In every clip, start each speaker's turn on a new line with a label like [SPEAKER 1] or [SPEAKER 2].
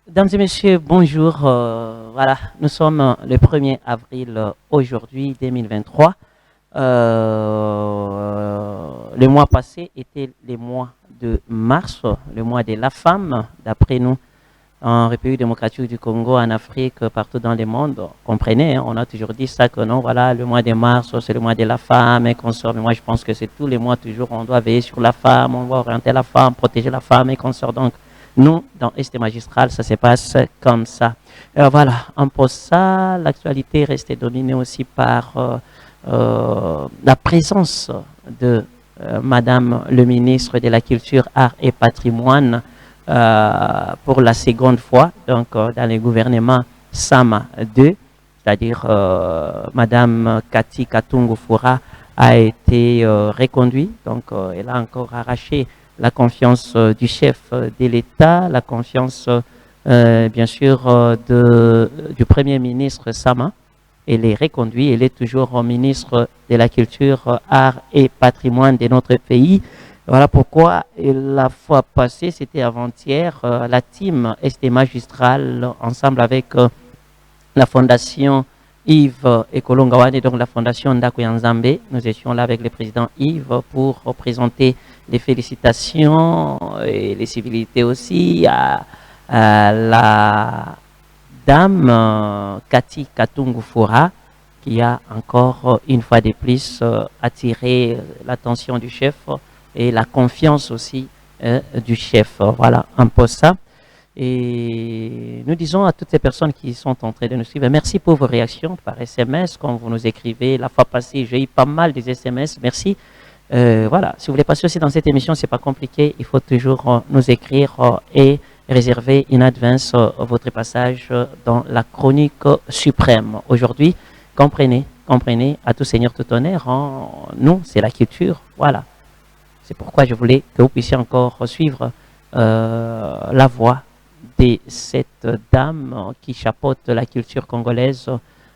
[SPEAKER 1] Mesdames et messieurs, bonjour. Voilà, nous sommes le 1er avril aujourd'hui, 2023. Le mois passé était le mois de mars, le mois de la femme, d'après nous, en République démocratique du Congo, en Afrique, partout dans le monde. Comprenez, hein, on a toujours dit ça, que non, voilà, le mois de mars, c'est le mois de la femme et qu'on sort. Mais moi, je pense que c'est tous les mois, toujours, on doit veiller sur la femme, on doit orienter la femme, protéger la femme et qu'on sort. Donc, nous, dans Est magistral, ça se passe comme ça. Voilà, en pour ça, l'actualité reste dominée aussi par la présence de Madame le ministre de la Culture, Art et Patrimoine pour la seconde fois, donc dans le gouvernement Sama 2, c'est-à-dire Madame Kati Katungu Fura a été reconduite, donc elle a encore arraché la confiance du chef de l'État, la confiance bien sûr du Premier ministre Sama. Elle est reconduite, elle est toujours ministre de la Culture, Art et Patrimoine de notre pays. Voilà pourquoi la fois passée, c'était avant-hier, la team Est Magistral, ensemble avec la fondation Yves Ekolongawane et donc la fondation Ndako Yanzambe. Nous étions là avec le président Yves pour présenter les félicitations et les civilités aussi à la dame Kati Katungu Fura, qui a encore une fois de plus attiré l'attention du chef et la confiance aussi du chef. Voilà un peu ça. Et nous disons à toutes ces personnes qui sont en train de nous suivre, merci pour vos réactions par SMS, quand vous nous écrivez. La fois passée, j'ai eu pas mal de SMS. Merci. Voilà, si vous voulez passer aussi dans cette émission, c'est pas compliqué. Il faut toujours nous écrire et réserver in advance votre passage dans la chronique suprême. Aujourd'hui, comprenez, à tout seigneur, tout honneur, nous, c'est la culture. Voilà. C'est pourquoi je voulais que vous puissiez encore suivre la voix de cette dame qui chapeaute la culture congolaise,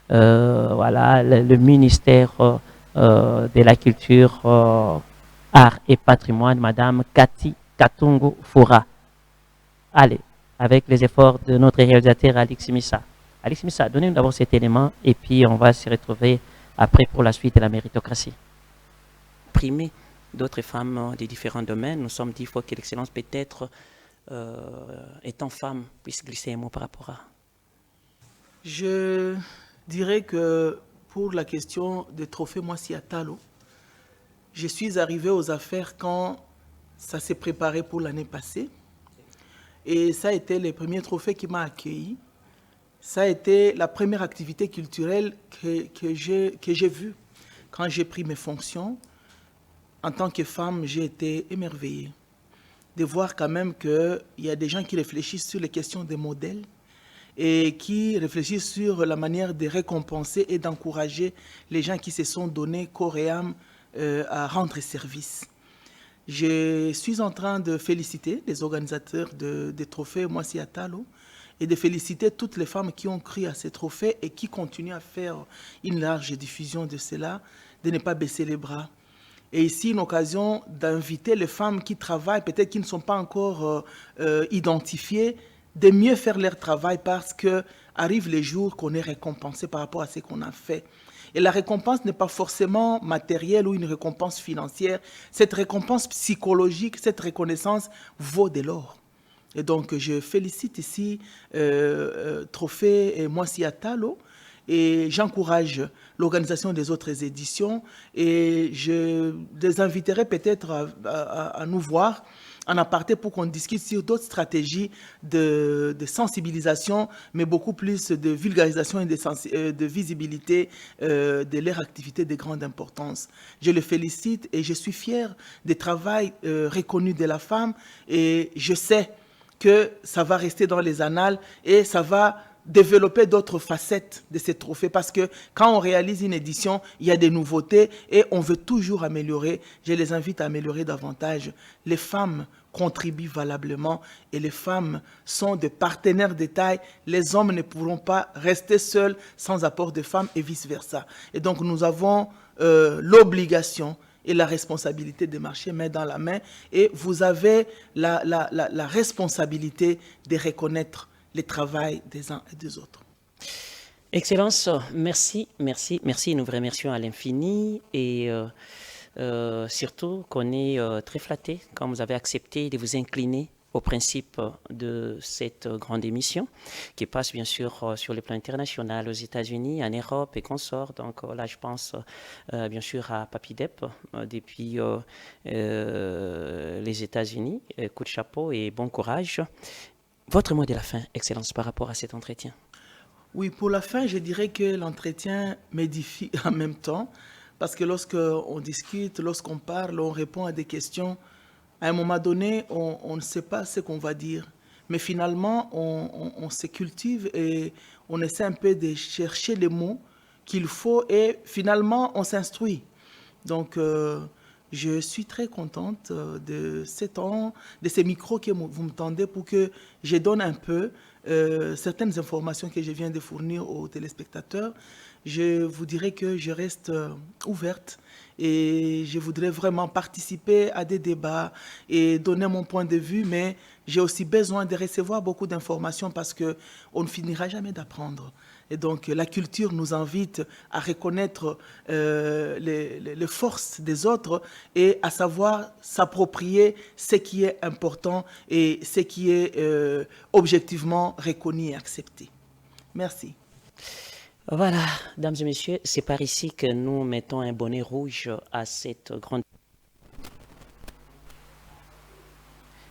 [SPEAKER 1] voilà, le ministère de la culture, art et patrimoine, Madame Kati Katungu Fura. Allez, avec les efforts de notre réalisateur Alix Missa. Alix Missa, donnez-nous d'abord cet élément et puis on va se retrouver après pour la suite de la méritocratie. Primer d'autres femmes des différents domaines, nous sommes dit fois que l'excellence peut-être étant femme, puisse glisser un mot par rapport à.
[SPEAKER 2] Je dirais que pour la question des trophées Mwasi Atalo, je suis arrivé aux affaires quand ça s'est préparé pour l'année passée. Et ça a été le premier trophée qui m'a accueilli. Ça a été la première activité culturelle que j'ai vue quand j'ai pris mes fonctions. En tant que femme, j'ai été émerveillée de voir quand même qu'il y a des gens qui réfléchissent sur les questions des modèles et qui réfléchissent sur la manière de récompenser et d'encourager les gens qui se sont donnés corps et âme à rendre service. Je suis en train de féliciter les organisateurs des trophées Mwasi Atalo et de féliciter toutes les femmes qui ont cru à ces trophées et qui continuent à faire une large diffusion de cela, de ne pas baisser les bras. Et ici, une occasion d'inviter les femmes qui travaillent, peut-être qui ne sont pas encore identifiées, de mieux faire leur travail parce qu'arrivent les jours qu'on est récompensé par rapport à ce qu'on a fait. Et la récompense n'est pas forcément matérielle ou une récompense financière. Cette récompense psychologique, cette reconnaissance vaut de l'or. Et donc, je félicite ici Trophée Mwasi Atalo et j'encourage l'organisation des autres éditions et je les inviterai peut-être à nous voir en aparté pour qu'on discute sur d'autres stratégies de sensibilisation, mais beaucoup plus de vulgarisation et de visibilité de leur activité de grande importance. Je les félicite et je suis fier du travail reconnu de la femme et je sais que ça va rester dans les annales et ça va développer d'autres facettes de ces trophées parce que quand on réalise une édition, il y a des nouveautés et on veut toujours améliorer. Je les invite à améliorer davantage. Les femmes contribuent valablement et les femmes sont des partenaires de taille. Les hommes ne pourront pas rester seuls sans apport de femmes et vice-versa. Et donc nous avons l'obligation et la responsabilité de marcher main dans la main et vous avez la responsabilité de reconnaître le travail des uns et des autres.
[SPEAKER 1] Excellence, merci, merci, merci. Nous vous remercions à l'infini et surtout qu'on est très flatté quand vous avez accepté de vous incliner au principe de cette grande émission qui passe bien sûr sur le plan international aux États-Unis, en Europe et consorts. Donc là, je pense bien sûr à Papi Dep depuis les États-Unis. Coup de chapeau et bon courage. Votre mot de la fin, Excellence, par rapport à cet entretien.
[SPEAKER 2] Oui, pour la fin, je dirais que l'entretien m'édifie en même temps, parce que lorsqu'on discute, lorsqu'on parle, on répond à des questions, à un moment donné, on ne sait pas ce qu'on va dire. Mais finalement, on se cultive et on essaie un peu de chercher les mots qu'il faut et finalement, on s'instruit. Donc, je suis très contente de ces temps, de ces micros que vous me tendez pour que je donne un peu certaines informations que je viens de fournir aux téléspectateurs. Je vous dirais que je reste ouverte et je voudrais vraiment participer à des débats et donner mon point de vue, mais j'ai aussi besoin de recevoir beaucoup d'informations parce qu'on ne finira jamais d'apprendre. Et donc la culture nous invite à reconnaître les forces des autres et à savoir s'approprier ce qui est important et ce qui est objectivement reconnu et accepté. Merci.
[SPEAKER 1] Voilà, mesdames et messieurs, c'est par ici que nous mettons un bonnet rouge à cette grande...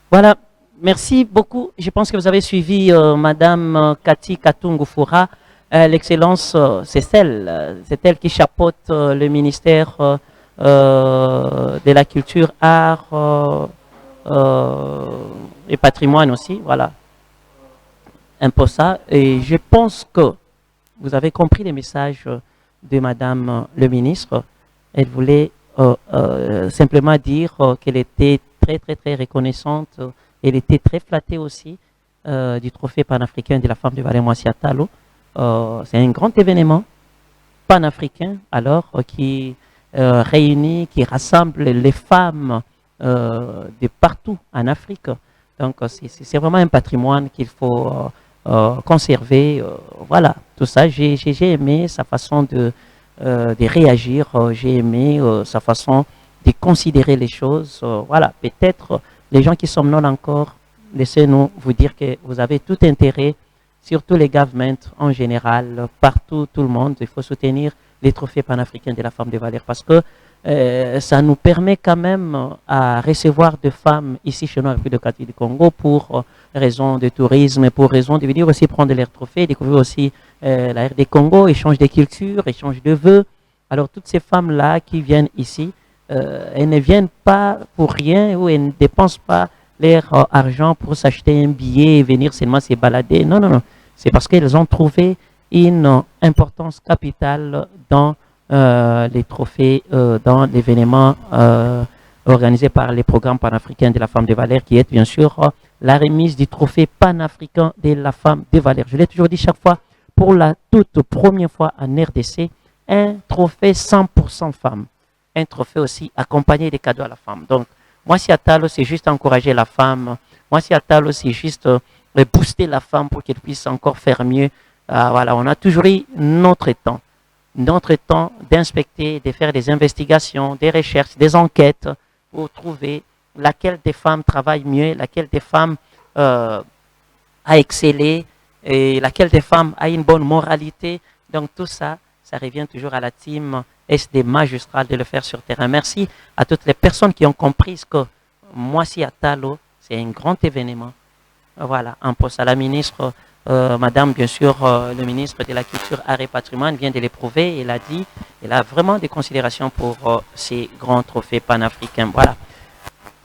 [SPEAKER 1] Voilà, merci beaucoup. Je pense que vous avez suivi Madame Cathy Katungu-Foura. L'excellence, c'est elle qui chapeaute le ministère de la culture, art et patrimoine aussi. Voilà, un peu ça. Et je pense que vous avez compris les messages de Madame le ministre. Elle voulait simplement dire qu'elle était très, très, très reconnaissante. Elle était très flattée aussi du trophée panafricain de la femme de Valais-Moissia Talo. C'est un grand événement panafricain alors qui réunit, qui rassemble les femmes de partout en Afrique. Donc c'est vraiment un patrimoine qu'il faut conserver. Voilà, tout ça, j'ai aimé sa façon de réagir, j'ai aimé sa façon de considérer les choses. Voilà, peut-être les gens qui somnolent encore, laissez-nous vous dire que vous avez tout intérêt, surtout les governments en général, partout, tout le monde, il faut soutenir les trophées panafricains de la femme de valeur parce que ça nous permet quand même à recevoir des femmes ici chez nous à la République du Congo pour raison de tourisme, pour raison de venir aussi prendre leurs trophées, découvrir aussi la RD Congo, échange de culture, échange de vœux. Alors toutes ces femmes-là qui viennent ici, elles ne viennent pas pour rien ou elles ne dépensent pas leur argent pour s'acheter un billet et venir seulement se balader. Non, non, non. C'est parce qu'elles ont trouvé une importance capitale dans les trophées, dans l'événement organisé par les programmes panafricains de la femme de valeur, qui est bien sûr la remise du trophée panafricain de la femme de valeur. Je l'ai toujours dit chaque fois, pour la toute première fois en RDC, un trophée 100% femmes. Un trophée aussi accompagné des cadeaux à la femme. Donc, moi, si Atalo, c'est juste encourager la femme. Moi, si Atalo, c'est juste booster la femme pour qu'elle puisse encore faire mieux. Voilà, on a toujours eu notre temps d'inspecter, de faire des investigations, des recherches, des enquêtes pour trouver laquelle des femmes travaille mieux, laquelle des femmes a excellé et laquelle des femmes a une bonne moralité. Donc tout ça, ça revient toujours à la team SD magistral de le faire sur terrain. Merci à toutes les personnes qui ont compris que Moissi Atalo, c'est un grand événement. Voilà, en poste à la ministre. Madame, bien sûr, le ministre de la Culture, Art et Patrimoine vient de l'éprouver. Elle a dit, elle a vraiment des considérations pour ces grands trophées panafricains. Voilà,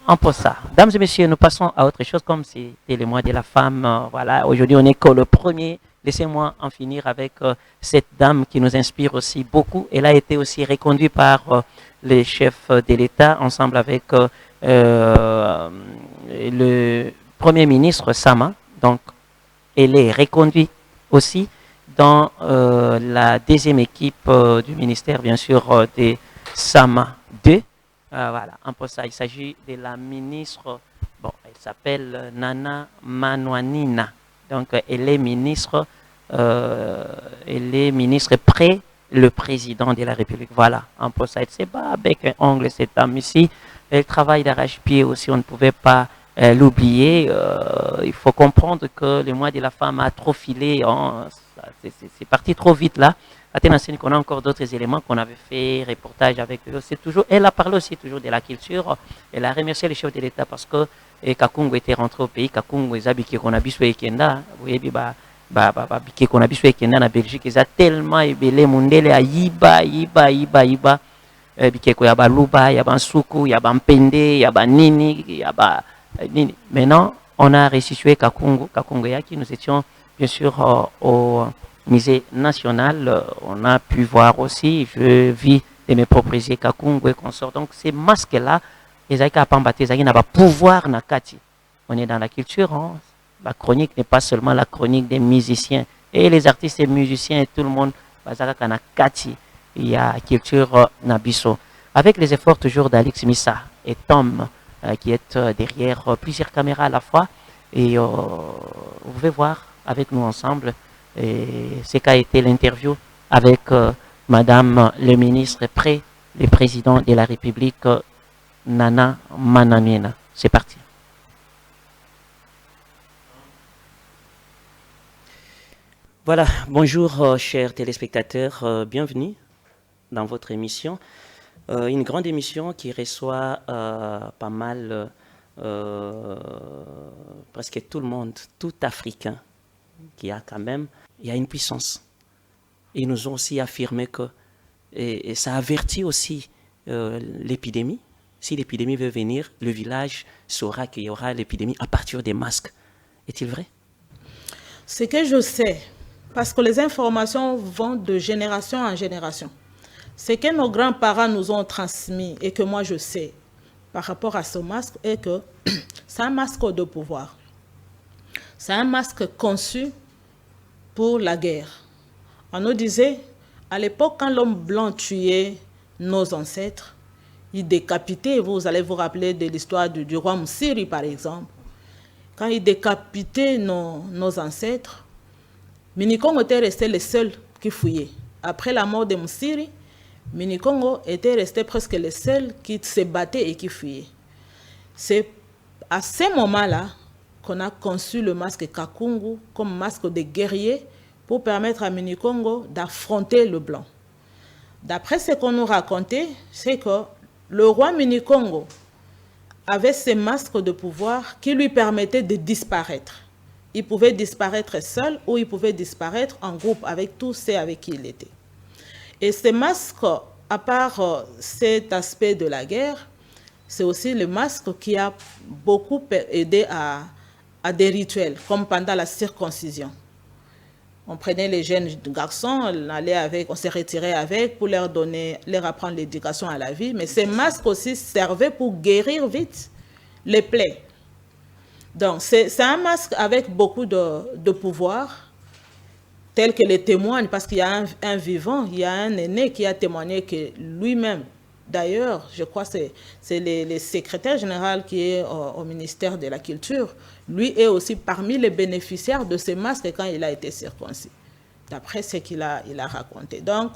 [SPEAKER 1] en pour ça. Mesdames et messieurs, nous passons à autre chose comme c'était le mois de la femme. Voilà, aujourd'hui on est que le premier. Laissez-moi en finir avec cette dame qui nous inspire aussi beaucoup. Elle a été aussi reconduite par les chefs de l'État ensemble avec le Premier ministre Sama. Donc, elle est reconduite aussi dans la deuxième équipe du ministère, bien sûr, de Sama 2. Voilà, un peu ça. Il s'agit de la ministre, bon, elle s'appelle Nana Manouanina. Donc, elle est ministre près le président de la République. Voilà, en poste. C'est pas avec un ongle, cette dame ici. Elle travaille d'arrache-pied aussi, on ne pouvait pas l'oublier. Il faut comprendre que le mois de la femme a trop filé. Hein, c'est parti trop vite là. On a encore d'autres éléments qu'on avait fait, reportage avec eux. Elle a parlé aussi toujours de la culture. Elle a remercié le chef de l'État parce que Kakungu était rentré au pays. Kakungu, ils habitent qu'on a biso et Kenda. Vous voyez, bike qu'on a biso et Kenda en Belgique. Ils ont tellement ébélé, Mundele a yiba. Bike ko yaba luba, yaba suku, yaba mpende, yaba nini, yaba nini. Maintenant, on a restitué Kakungu Yaki. Nous étions bien sûr au musée national, on a pu voir aussi, je vis de mes propres yeux Kakungu et consorts. Donc ces masques-là, ils n'ont pas pouvoir na kati. On est dans la culture, hein. La chronique n'est pas seulement la chronique des musiciens. Et les artistes et musiciens et tout le monde, na kati, il y a culture nabiso. Avec les efforts toujours d'Alex Missa et Tom, qui est derrière plusieurs caméras à la fois. Et vous pouvez voir avec nous ensemble. Et c'est qu'a été l'interview avec Madame le ministre près le président de la République, Nana Manamiena. C'est parti. Voilà, bonjour chers téléspectateurs, bienvenue dans votre émission. Une grande émission qui reçoit pas mal, presque tout le monde, tout Africain, qui a quand même, il y a une puissance. Ils nous ont aussi affirmé que, et ça avertit aussi l'épidémie. Si l'épidémie veut venir, le village saura qu'il y aura l'épidémie à partir des masques. Est-il vrai?
[SPEAKER 3] Ce que je sais, parce que les informations vont de génération en génération, ce que nos grands-parents nous ont transmis et que moi je sais par rapport à ce masque est que c'est un masque de pouvoir. C'est un masque conçu pour la guerre. On nous disait, à l'époque, quand l'homme blanc tuait nos ancêtres, il décapitait, vous allez vous rappeler de l'histoire du roi Msiri, par exemple. Quand il décapitait nos ancêtres, Minikongo était resté le seul qui fouillait. Après la mort de Msiri, Minikongo était resté presque le seul qui se battait et qui fuyait. C'est à ce moment-là qu'on a conçu le masque Kakungu comme masque de guerrier pour permettre à Minikongo d'affronter le blanc. D'après ce qu'on nous racontait, c'est que le roi Minikongo avait ce masque de pouvoir qui lui permettait de disparaître. Il pouvait disparaître seul ou il pouvait disparaître en groupe avec tous ceux avec qui il était. Et ce masque, à part cet aspect de la guerre, c'est aussi le masque qui a beaucoup aidé à des rituels, comme pendant la circoncision. On prenait les jeunes garçons, on se retirait avec pour leur apprendre l'éducation à la vie. Mais ces masques aussi servaient pour guérir vite les plaies. Donc c'est un masque avec beaucoup de pouvoir, tel que les témoignent, parce qu'il y a un vivant, il y a un aîné qui a témoigné que lui-même, d'ailleurs, je crois que c'est le secrétaire général qui est au ministère de la Culture, lui est aussi parmi les bénéficiaires de ce masque quand il a été circoncis, d'après ce qu'il a raconté. Donc,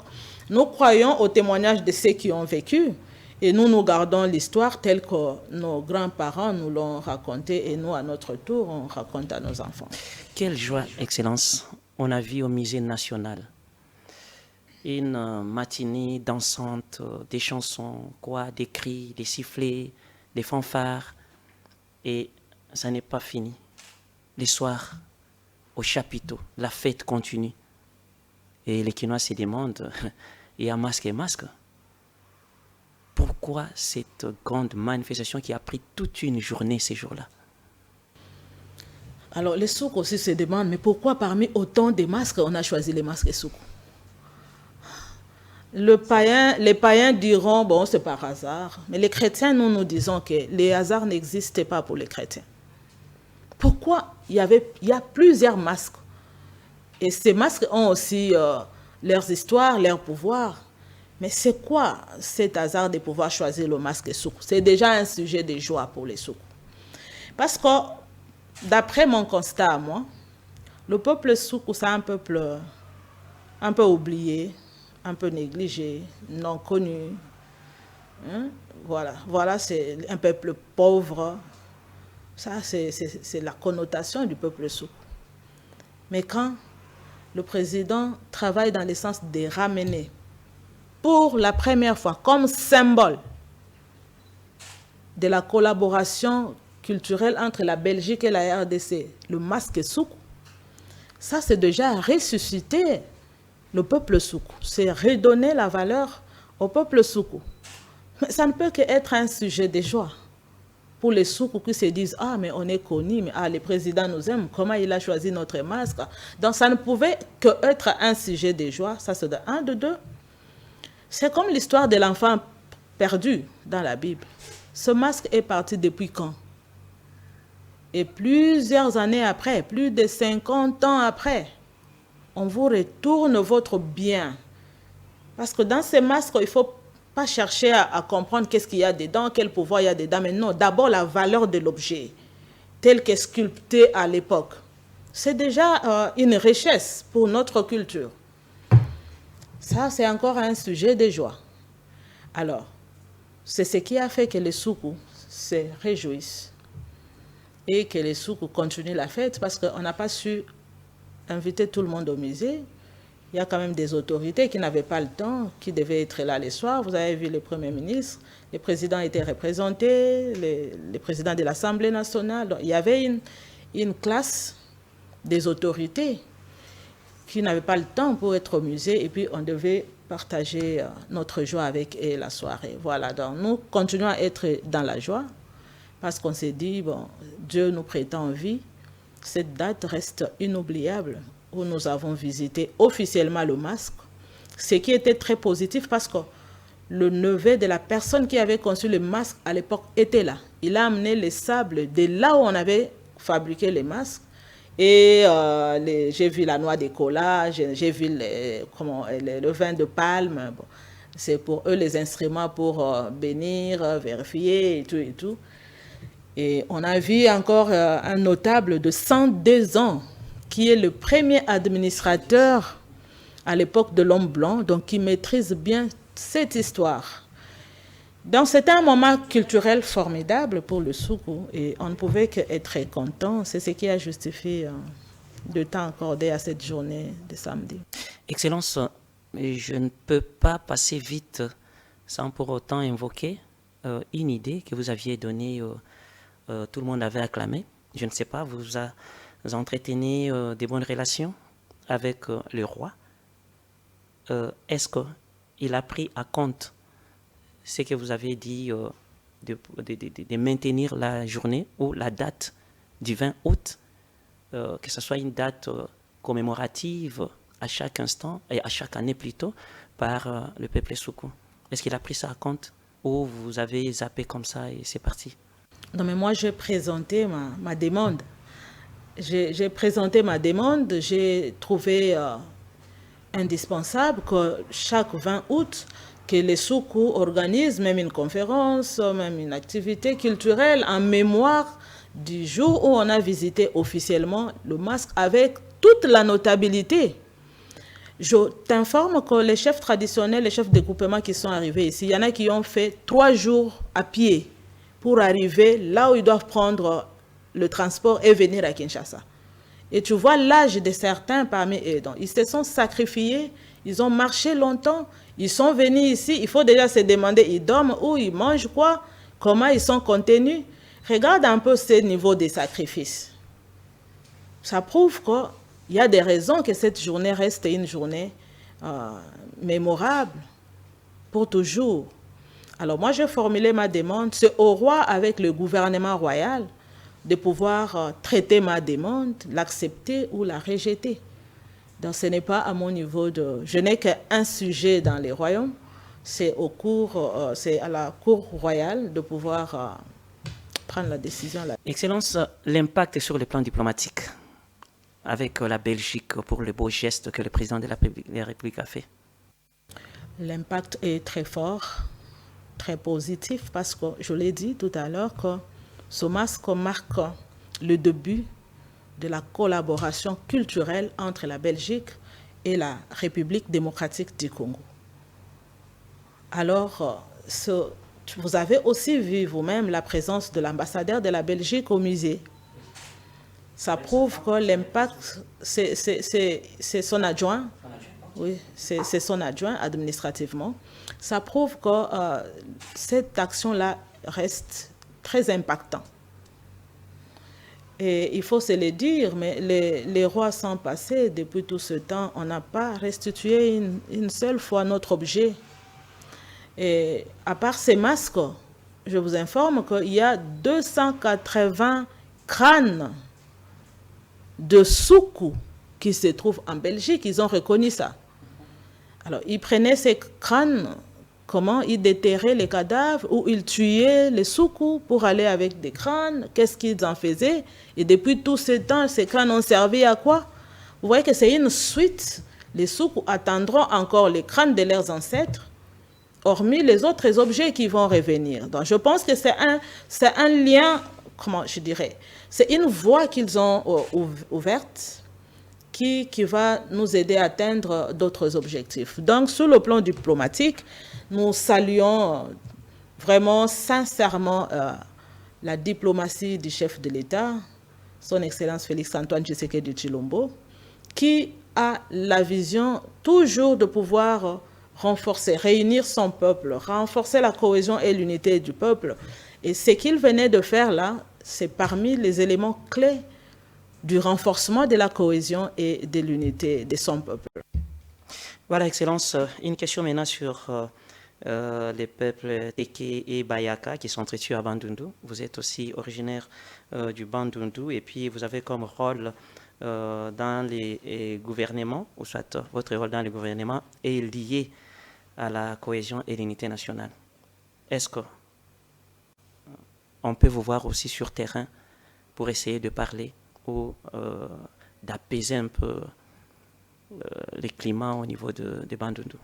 [SPEAKER 3] nous croyons au témoignage de ceux qui ont vécu et nous gardons l'histoire telle que nos grands-parents nous l'ont racontée et nous, à notre tour, on raconte à nos enfants.
[SPEAKER 1] Quelle joie, Excellence! On a vu au musée national une matinée dansante, des chansons, des cris, des sifflets, des fanfares. Et ça n'est pas fini. Le soir, au chapiteau, la fête continue. Et les Kinois se demandent, il y a masque et masque. Pourquoi cette grande manifestation qui a pris toute une journée ces jours-là?
[SPEAKER 3] Alors, les souks aussi se demandent, mais pourquoi parmi autant de masques, on a choisi les masques souks? Les païens diront, bon, c'est par hasard. Mais les chrétiens, nous disons que les hasards n'existaient pas pour les chrétiens. Pourquoi il y a plusieurs masques? Et ces masques ont aussi leurs histoires, leurs pouvoirs. Mais c'est quoi cet hasard de pouvoir choisir le masque souk? C'est déjà un sujet de joie pour les souks. Parce que, d'après mon constat à moi, Le peuple Soukou, c'est un peuple un peu oublié, un peu négligé, non connu. Hein? Voilà, c'est un peuple pauvre. Ça, c'est la connotation du peuple Soukou. Mais quand le président travaille dans le sens de ramener, pour la première fois, comme symbole de la collaboration culturelle entre la Belgique et la RDC, le masque Soukou, ça c'est déjà ressusciter le peuple Soukou, c'est redonner la valeur au peuple Soukou. Mais ça ne peut qu'être un sujet de joie pour les Soukou qui se disent « Ah, mais on est connus, mais le président nous aime, comment il a choisi notre masque ?» Donc ça ne pouvait qu'être un sujet de joie, ça c'est de un, de deux. C'est comme l'histoire de l'enfant perdu dans la Bible. Ce masque est parti depuis quand? Et plusieurs années après, plus de 50 ans après, on vous retourne votre bien. Parce que dans ces masques, il ne faut pas chercher à comprendre qu'est-ce qu'il y a dedans, quel pouvoir il y a dedans, mais non, d'abord la valeur de l'objet, tel qu'est sculpté à l'époque. C'est déjà une richesse pour notre culture. Ça, c'est encore un sujet de joie. Alors, c'est ce qui a fait que les Soukou se réjouissent et que les Soukou continuent la fête parce qu'on n'a pas su inviter tout le monde au musée. Il y a quand même des autorités qui n'avaient pas le temps, qui devaient être là les soirs. Vous avez vu le Premier ministre, les présidents étaient représentés, les présidents de l'Assemblée nationale. Donc, il y avait une classe des autorités qui n'avaient pas le temps pour être au musée et puis on devait partager notre joie avec eux la soirée. Voilà, donc nous continuons à être dans la joie parce qu'on s'est dit, bon, Dieu nous prêtant vie, cette date reste inoubliable où nous avons visité officiellement le masque, ce qui était très positif parce que le neveu de la personne qui avait conçu le masque à l'époque était là. Il a amené les sables de là où on avait fabriqué les masques et j'ai vu la noix de cola, j'ai vu le vin de palme. Bon, c'est pour eux les instruments pour bénir, vérifier et tout et tout. Et on a vu encore un notable de 102 ans qui est le premier administrateur à l'époque de l'homme blanc, donc qui maîtrise bien cette histoire. Donc c'était un moment culturel formidable pour le Soukou et on ne pouvait qu'être content. C'est ce qui a justifié le temps accordé à cette journée de samedi.
[SPEAKER 1] Excellence, je ne peux pas passer vite sans pour autant invoquer une idée que vous aviez donnée, tout le monde avait acclamé. Je ne sais pas, vous entretenez des bonnes relations avec le roi. Est-ce qu'il a pris à compte ce que vous avez dit de maintenir la journée ou la date du 20 août, que ce soit une date commémorative à chaque instant, et à chaque année plutôt, par le peuple Soukou? Est-ce qu'il a pris ça à compte ou vous avez zappé comme ça et c'est parti?
[SPEAKER 3] Non, mais moi j'ai présenté ma demande. J'ai présenté ma demande, j'ai trouvé indispensable que chaque 20 août, que les Soukou organisent même une conférence, même une activité culturelle en mémoire du jour où on a visité officiellement le masque avec toute la notabilité. Je t'informe que les chefs traditionnels, les chefs de groupement qui sont arrivés ici, il y en a qui ont fait 3 jours à pied pour arriver là où ils doivent prendre le transport et venir à Kinshasa. Et tu vois l'âge de certains parmi eux. Donc, ils se sont sacrifiés, ils ont marché longtemps, ils sont venus ici. Il faut déjà se demander, ils dorment où, ils mangent quoi, comment ils sont contenus. Regarde un peu ce niveau de sacrifice. Ça prouve qu'il y a des raisons que cette journée reste une journée mémorable pour toujours. Alors moi, j'ai formulé ma demande. C'est au roi avec le gouvernement royal de pouvoir traiter ma demande, l'accepter ou la rejeter. Donc ce n'est pas à mon niveau de... Je n'ai qu'un sujet dans les royaumes, c'est à la cour royale de pouvoir prendre la décision.
[SPEAKER 1] Excellence, l'impact sur le plan diplomatique avec la Belgique pour le beau geste que le président de la République a fait.
[SPEAKER 3] L'impact est très fort, très positif, parce que je l'ai dit tout à l'heure que ce masque marque le début de la collaboration culturelle entre la Belgique et la République démocratique du Congo. Alors, vous avez aussi vu vous-même la présence de l'ambassadeur de la Belgique au musée. Ça prouve que l'impact, c'est son adjoint, oui, c'est son adjoint administrativement. Ça prouve que cette action-là reste très impactante. Et il faut se le dire, mais les rois sont passés. Depuis tout ce temps, on n'a pas restitué une seule fois notre objet. Et à part ces masques, je vous informe qu'il y a 280 crânes de soukou qui se trouvent en Belgique. Ils ont reconnu ça. Alors, ils prenaient ces crânes, comment ils déterraient les cadavres ou ils tuaient les soukou pour aller avec des crânes. Qu'est-ce qu'ils en faisaient? Et depuis tout ce temps, ces crânes ont servi à quoi? Vous voyez que c'est une suite. Les soukou attendront encore les crânes de leurs ancêtres, hormis les autres objets qui vont revenir. Donc, je pense que c'est un lien, comment je dirais, c'est une voie qu'ils ont ouverte qui va nous aider à atteindre d'autres objectifs. Donc, sur le plan diplomatique, nous saluons vraiment sincèrement la diplomatie du chef de l'État, son Excellence Félix-Antoine Tshisekedi Tshilombo, qui a la vision toujours de pouvoir renforcer, réunir son peuple, renforcer la cohésion et l'unité du peuple. Et ce qu'il venait de faire là, c'est parmi les éléments clés du renforcement de la cohésion et de l'unité de son peuple.
[SPEAKER 1] Voilà, Excellence. Une question maintenant sur les peuples Teke et Bayaka qui sont situés à Bandundu. Vous êtes aussi originaire du Bandundu et puis vous avez comme rôle dans les gouvernements, ou soit votre rôle dans les gouvernements est lié à la cohésion et l'unité nationale. Est-ce qu'on peut vous voir aussi sur terrain pour essayer de parler ou d'apaiser un peu les climats au niveau de Bandundu?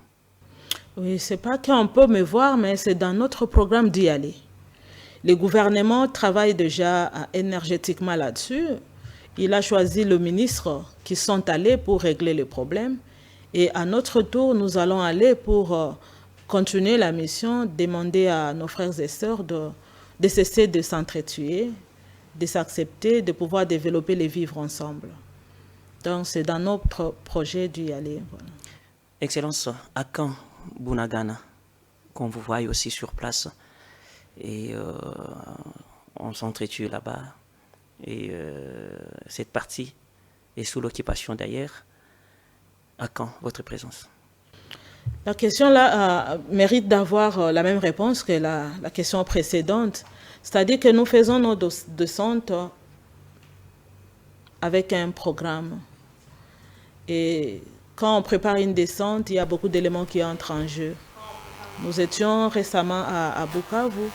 [SPEAKER 3] Oui, c'est pas qu'on peut me voir, mais c'est dans notre programme d'y aller. Les gouvernements travaillent déjà énergétiquement là-dessus. Il a choisi le ministre qui sont allés pour régler les problèmes. Et à notre tour, nous allons aller pour continuer la mission, demander à nos frères et sœurs de cesser de s'entretuer, de s'accepter, de pouvoir développer les vivre ensemble. Donc, c'est dans notre projet d'y aller. Voilà.
[SPEAKER 1] Excellence, à quand Bunagana, qu'on vous voie aussi sur place, et on s'entretue là-bas, et cette partie est sous l'occupation d'ailleurs. À quand votre présence?
[SPEAKER 3] La question là mérite d'avoir la même réponse que la question précédente. C'est-à-dire que nous faisons nos descentes avec un programme. Et quand on prépare une descente, il y a beaucoup d'éléments qui entrent en jeu. Nous étions récemment à Bukavu,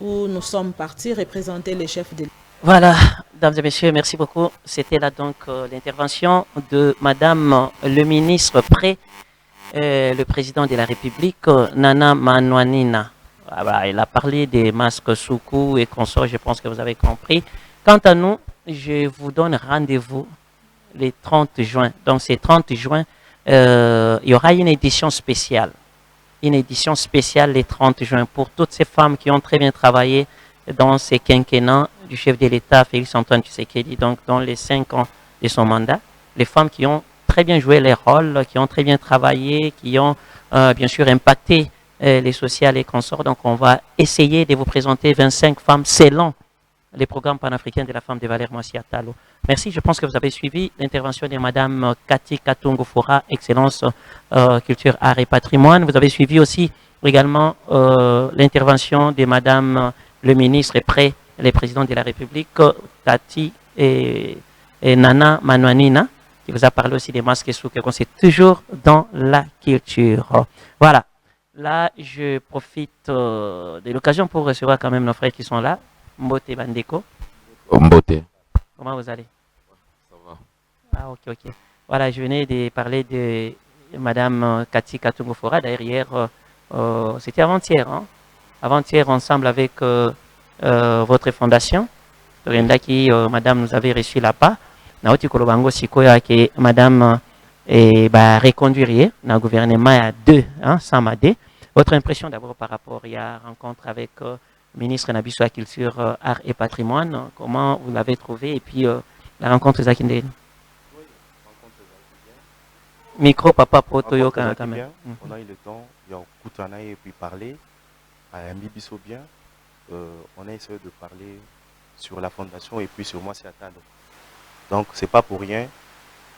[SPEAKER 3] où nous sommes partis représenter les chefs de...
[SPEAKER 1] Voilà, mesdames et messieurs, merci beaucoup. C'était là donc l'intervention de Madame le ministre près le président de la République, Nana Manouanina. Voilà, elle a parlé des masques soukou et consorts, je pense que vous avez compris. Quant à nous, je vous donne rendez-vous les 30 juin. Donc, c'est 30 juin, il y aura une édition spéciale. Une édition spéciale les 30 juin pour toutes ces femmes qui ont très bien travaillé dans ces quinquennats du chef de l'État, Félix-Antoine Tshisekedi, donc dans les 5 ans de son mandat. Les femmes qui ont très bien joué les rôles, qui ont très bien travaillé, qui ont bien sûr impacté les sociales et consorts. Donc, on va essayer de vous présenter 25 femmes selon les programmes panafricains de la femme de Valère Moissi Atalo. Merci, je pense que vous avez suivi l'intervention de Madame Cathy Katungu Fora, Excellence Culture, Art et Patrimoine. Vous avez suivi aussi également l'intervention de Madame le ministre et près les présidents de la République, Tati et Nana Manouanina, qui vous a parlé aussi des masques et souks, c'est toujours dans la culture. Voilà. Là, je profite de l'occasion pour recevoir quand même nos frères qui sont là. Mbote Bandeko.
[SPEAKER 4] Mbote.
[SPEAKER 1] Comment vous allez?
[SPEAKER 4] Ça va.
[SPEAKER 1] Ah, ok. Voilà, je venais de parler de Madame Cathy Katungu Fora. D'ailleurs, hier, c'était avant-hier, hein? Avant-hier, ensemble avec votre fondation, Torendaki, madame nous avait reçu là-bas. Naoti Kolobango Sikoya que madame reconduire dans le gouvernement à 2, hein, sans Madé. Votre impression d'abord par rapport à la rencontre avec le ministre Nabiso à Culture, Art et Patrimoine, comment vous l'avez trouvé et puis la rencontre de Zakindé. Micro papa Protoyo quand même.
[SPEAKER 5] On a eu le temps, il y a Koutana et puis parler à Mbibiso bien. On a essayé de parler sur la fondation et puis sur moi c'est Atalo. Donc c'est pas pour rien.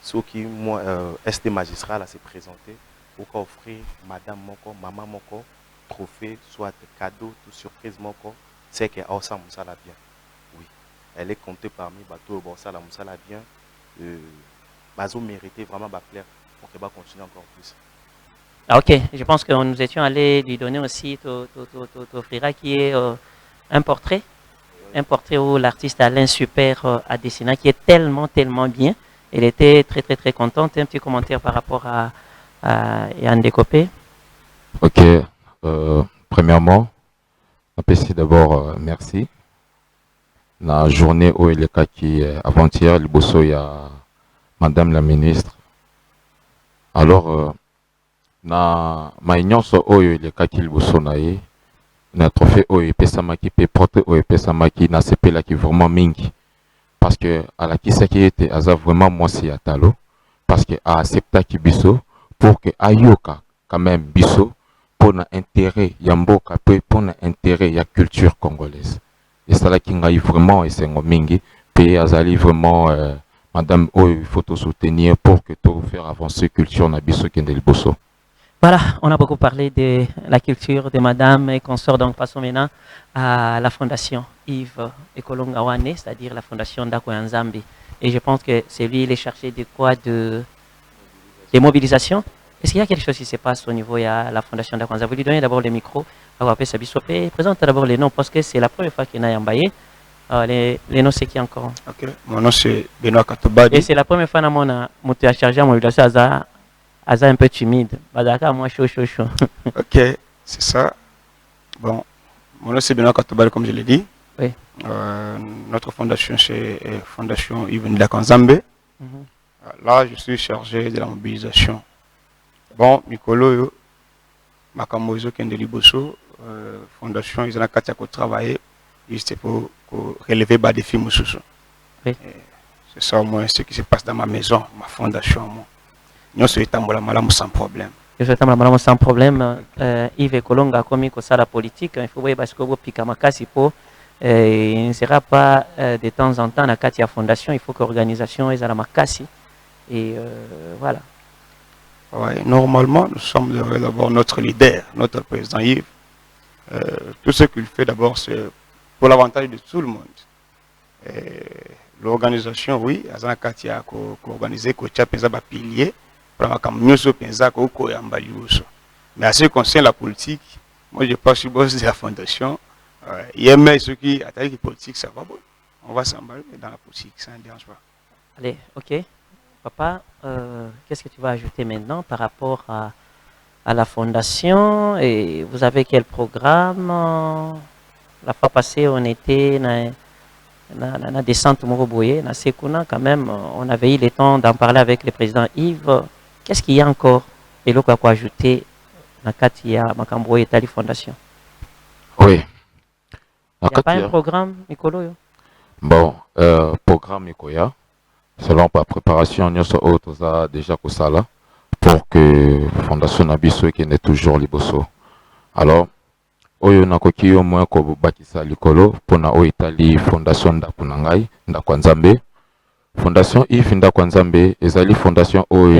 [SPEAKER 5] Ce qui moi ST magistral a s'est présenté pour offrir madame moko, maman moko, trophée, soit cadeau, tout surprise moko, c'est que ensemble ça la bien. Oui, elle est comptée parmi bateau bon ça la bien. Bazo méritait vraiment plaire pour qu'elle va continuer encore plus.
[SPEAKER 1] Ah, ok, je pense que nous étions allés lui donner aussi t'offrira qui est un portrait où l'artiste Alain Super a dessiné, qui est tellement bien. Elle était très contente. Un petit commentaire par rapport à Yann Décopé.
[SPEAKER 4] Ok, premièrement, on d'abord merci. La journée où il est qui avant-hier, le bosso il y a Madame la ministre. Alors, na réunion so oyo il est qui le bosso nae. Na trophée oyo pesamaki pe porte oyo pesamaki na sepela qui vraiment mingi. Parce que à la qui était à vraiment moi si atalo parce que a accepté qui biso pour que ayoka quand même biso pour l'intérêt yamboka pour l'intérêt ya culture congolaise et ça là qui ngai vraiment et c'est mingi pays azali vraiment madame il faut te soutenir pour que tout faire avancer culture na biso kendel bosso.
[SPEAKER 1] Voilà, on a beaucoup parlé de la culture de madame et qu'on sort donc passons maintenant à la fondation Yves Ekolongawane, c'est-à-dire la fondation Ndako Nzambe. Et je pense que c'est lui, il est chargé de quoi de mobilisation. Est-ce qu'il y a quelque chose qui se passe au niveau de la fondation Ndako Nzambe? Vous lui donnez d'abord le micro, présente d'abord les noms parce que c'est la première fois qu'il a embaillé. Les noms, c'est qui encore?
[SPEAKER 6] Ok, mon nom c'est Benoît Katobadi.
[SPEAKER 1] Et c'est la première fois que je suis chargé de mobilisation un peu timide. Moi, chaud.
[SPEAKER 6] Ok, c'est ça. Bon, mon nom c'est Benoît Katobadi, comme je l'ai dit.
[SPEAKER 1] Oui.
[SPEAKER 6] Notre fondation, c'est Fondation Yves Ndako Nzambe. Là, je suis chargé de la mobilisation. Bon, Mikolo, Makamozo Kendeli Bosso, Fondation, ils ont un cas de travailler juste pour relever des défis. Oui. C'est ça au moins ce qui se passe dans ma maison, ma fondation. Nous sommes sans problème.
[SPEAKER 1] Sans problème. Yves Kolonga, comme il y a la politique, il faut voir parce que vous piquez ma casse, il ne sera pas de temps en temps à la fondation, il faut que l'organisation soit à la casse. Et voilà.
[SPEAKER 6] Ouais, normalement, nous sommes d'abord notre leader, notre président Yves. Tout ce qu'il fait d'abord, c'est pour l'avantage de tout le monde. L'organisation, oui, il y a un organisé, qui a un pilier. Mais à ce qui concerne la politique, moi je pense que boss de la fondation. Il y a ceux qui attaquent la politique, ça va bon. On va s'emballer dans la politique, ça ne dérange pas.
[SPEAKER 1] Allez, ok. Papa, qu'est-ce que tu vas ajouter maintenant par rapport à la fondation? Et vous avez quel programme? La fois passée, on était dans la descente Moroboye, dans Sekuna, quand même, on avait eu le temps d'en parler avec le président Yves. Qu'est-ce qu'il y a encore et l'autre à quoi ajouter dans Katia Makambo et Tali Fondation?
[SPEAKER 4] Oui.
[SPEAKER 1] Il n'y a pas un programme, Nicolo?
[SPEAKER 4] Bon, programme Mikoya, selon la préparation, nous sommes déjà que ça là, pour que la Fondation Nabiso qui est toujours liboso. Alors, oyo nakoki au moins ko bakisa likolo pour na Italie Fondation Ndako Nangai, Ndako Nzambe. Fondation Yves Ndako Nzambe, ezali fondation oyo.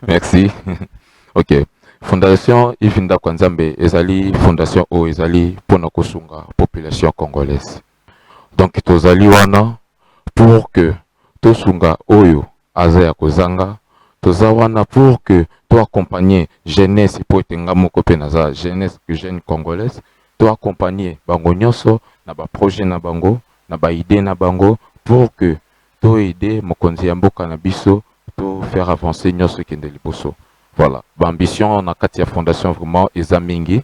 [SPEAKER 4] Merci. Ok. Fondation Yves Ndako Nzambe, ezali fondation oyo ezali pona kosunga population congolaise. Donc tozali wana pour que tosunga oyo azaya kozanga, tozawana pour que to accompagner jeunesse pour etenga moko pe naza jeunesse jeune congolaise, to accompagner bango nyonso na ba projet na bango. Na ba idée na bango pour que to aider mokonzi ya mboka na biso to faire avancer nyonso kende liboso. Voilà, ba ambition na kati ya fondation vraiment eza mingi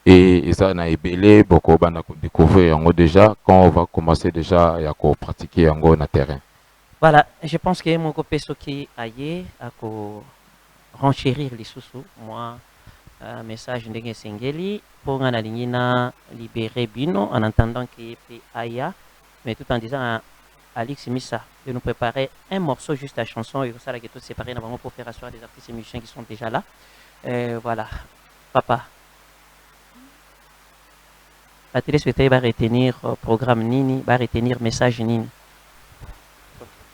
[SPEAKER 4] et ça na ebele beaucoup bana découvrir yango déjà quand on va commencer déjà à pratiquer yango na terrain.
[SPEAKER 1] Voilà, je pense que mon copain Soki aye à renchérir les sous moi message ndenge sengeli pour nga na lingi na libérer bino en entendant qu'il y aya mais tout en disant à Alix Missa de nous préparer un morceau juste la chanson et ça là que tout séparé vraiment pour faire asseoir des artistes et musiciens qui sont déjà là. Voilà, papa. La téléspectateur va retenir programme Nini, va retenir message Nini.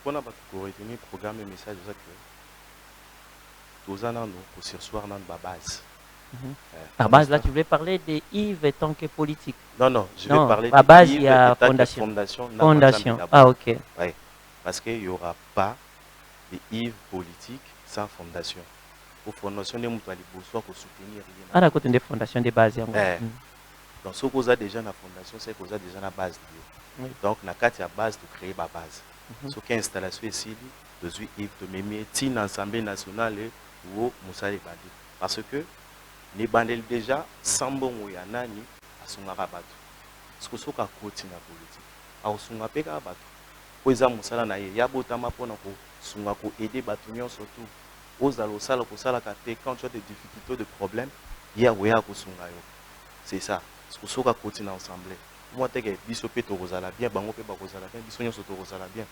[SPEAKER 5] On a retenir programme et message ça que tous an pour ce soir dans la base.
[SPEAKER 1] À base là, tu voulais parler de Yves tant que politique.
[SPEAKER 5] Non, je vais parler
[SPEAKER 1] à base
[SPEAKER 5] de
[SPEAKER 1] il y a fondation. Ah ok.
[SPEAKER 5] Oui, parce qu'il n'y aura pas de Yves politique sans fondation. Pour fondation, nous allons pour soutenir.
[SPEAKER 1] Ah d'accord, une fondation de base.
[SPEAKER 5] Donc ce qu'on a déjà dans la fondation, c'est qu'on a déjà la base. Donc na kati ya base de créer ma base. Ce qui est installation ici, de Yves de Mémé, tin l'Assemblée nationale ou Moussa Badi. Parce que les bandels déjà sans bon ou yanani à son arabato. Ce que ce qu'a côté na politique. À son apeka bato. Pour les Moussa na ya botama pour na ko sunga ko aider batunion surtout. Aux alosala ko sala kate quand tu as des difficultés de problèmes, ya weya ko sunga yo. C'est ça. Ce que ce qu'a côté na ensemble. Moi te ke biso pe to kozala bien bango pe ba kozala bien biso nyonso to kozala bien.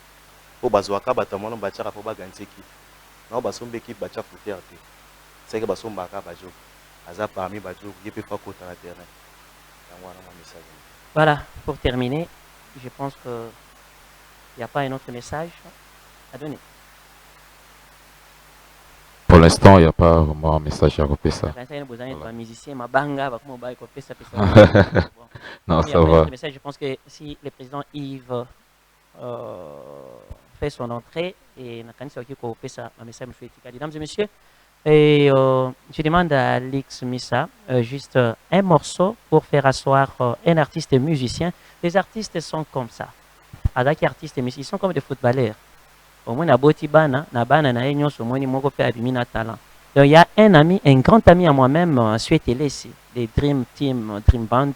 [SPEAKER 5] Po bazwaka batamona bachaka po baganze ki. Na basombe ki bacha fouter te. C'est que basomba ka bajo. Parmi
[SPEAKER 1] voilà, pour terminer, je pense qu'il n'y a pas un autre message à donner.
[SPEAKER 4] Pour l'instant, il n'y a pas vraiment un message à repérer ça. Non, ça va.
[SPEAKER 1] Message, je pense que si le président Yves fait son entrée, et mesdames et messieurs, et je demande à Alix Missa juste un morceau pour faire asseoir un artiste et musicien. Les artistes sont comme ça. Avec artistes et musiciens, ils sont comme des footballeurs. Au moins, donc il y a un ami, un grand ami à moi-même, Suété Lessi, des Dream Team, Dream Band,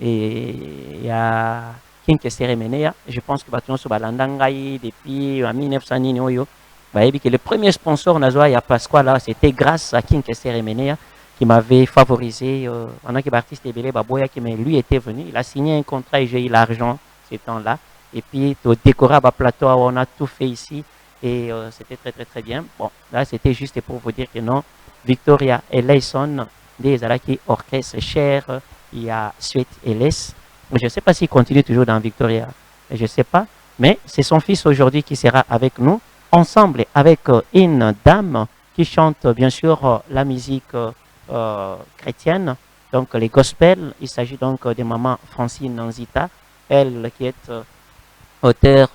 [SPEAKER 1] et il y a King Keseremenea. Je pense que Batuno Sobalandangai depuis 1900 que le premier sponsor Nazoa ya Pasquale, c'était grâce à King Keseremenea qui m'avait favorisé pendant que l'artiste Ebele Baboya qui lui était venu. Il a signé un contrat et j'ai eu l'argent ces temps-là. Et puis, au décorer à plateau, on a tout fait ici et c'était très, très, très bien. Bon, là, c'était juste pour vous dire que non, Victoria et Layson, des Alaki orchestre cher, il y a Suite et Les. Je ne sais pas s'il continue toujours dans Victoria, je ne sais pas, mais c'est son fils aujourd'hui qui sera avec nous, ensemble avec une dame qui chante bien sûr la musique chrétienne, donc les gospels. Il s'agit donc de maman Francine Nanzita, elle qui est auteur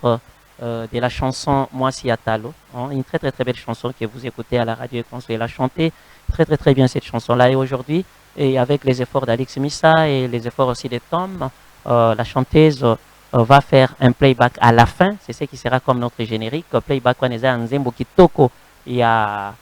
[SPEAKER 1] de la chanson Moi Siatalo, une très très très belle chanson que vous écoutez à la radio et qu'on elle a chanté très très très bien cette chanson-là. Et aujourd'hui, et avec les efforts d'Alix Missa et les efforts aussi de Tom, la chanteuse va faire un playback à la fin, c'est ce qui sera comme notre générique. Playback on est en Zembo Kitoko, il y a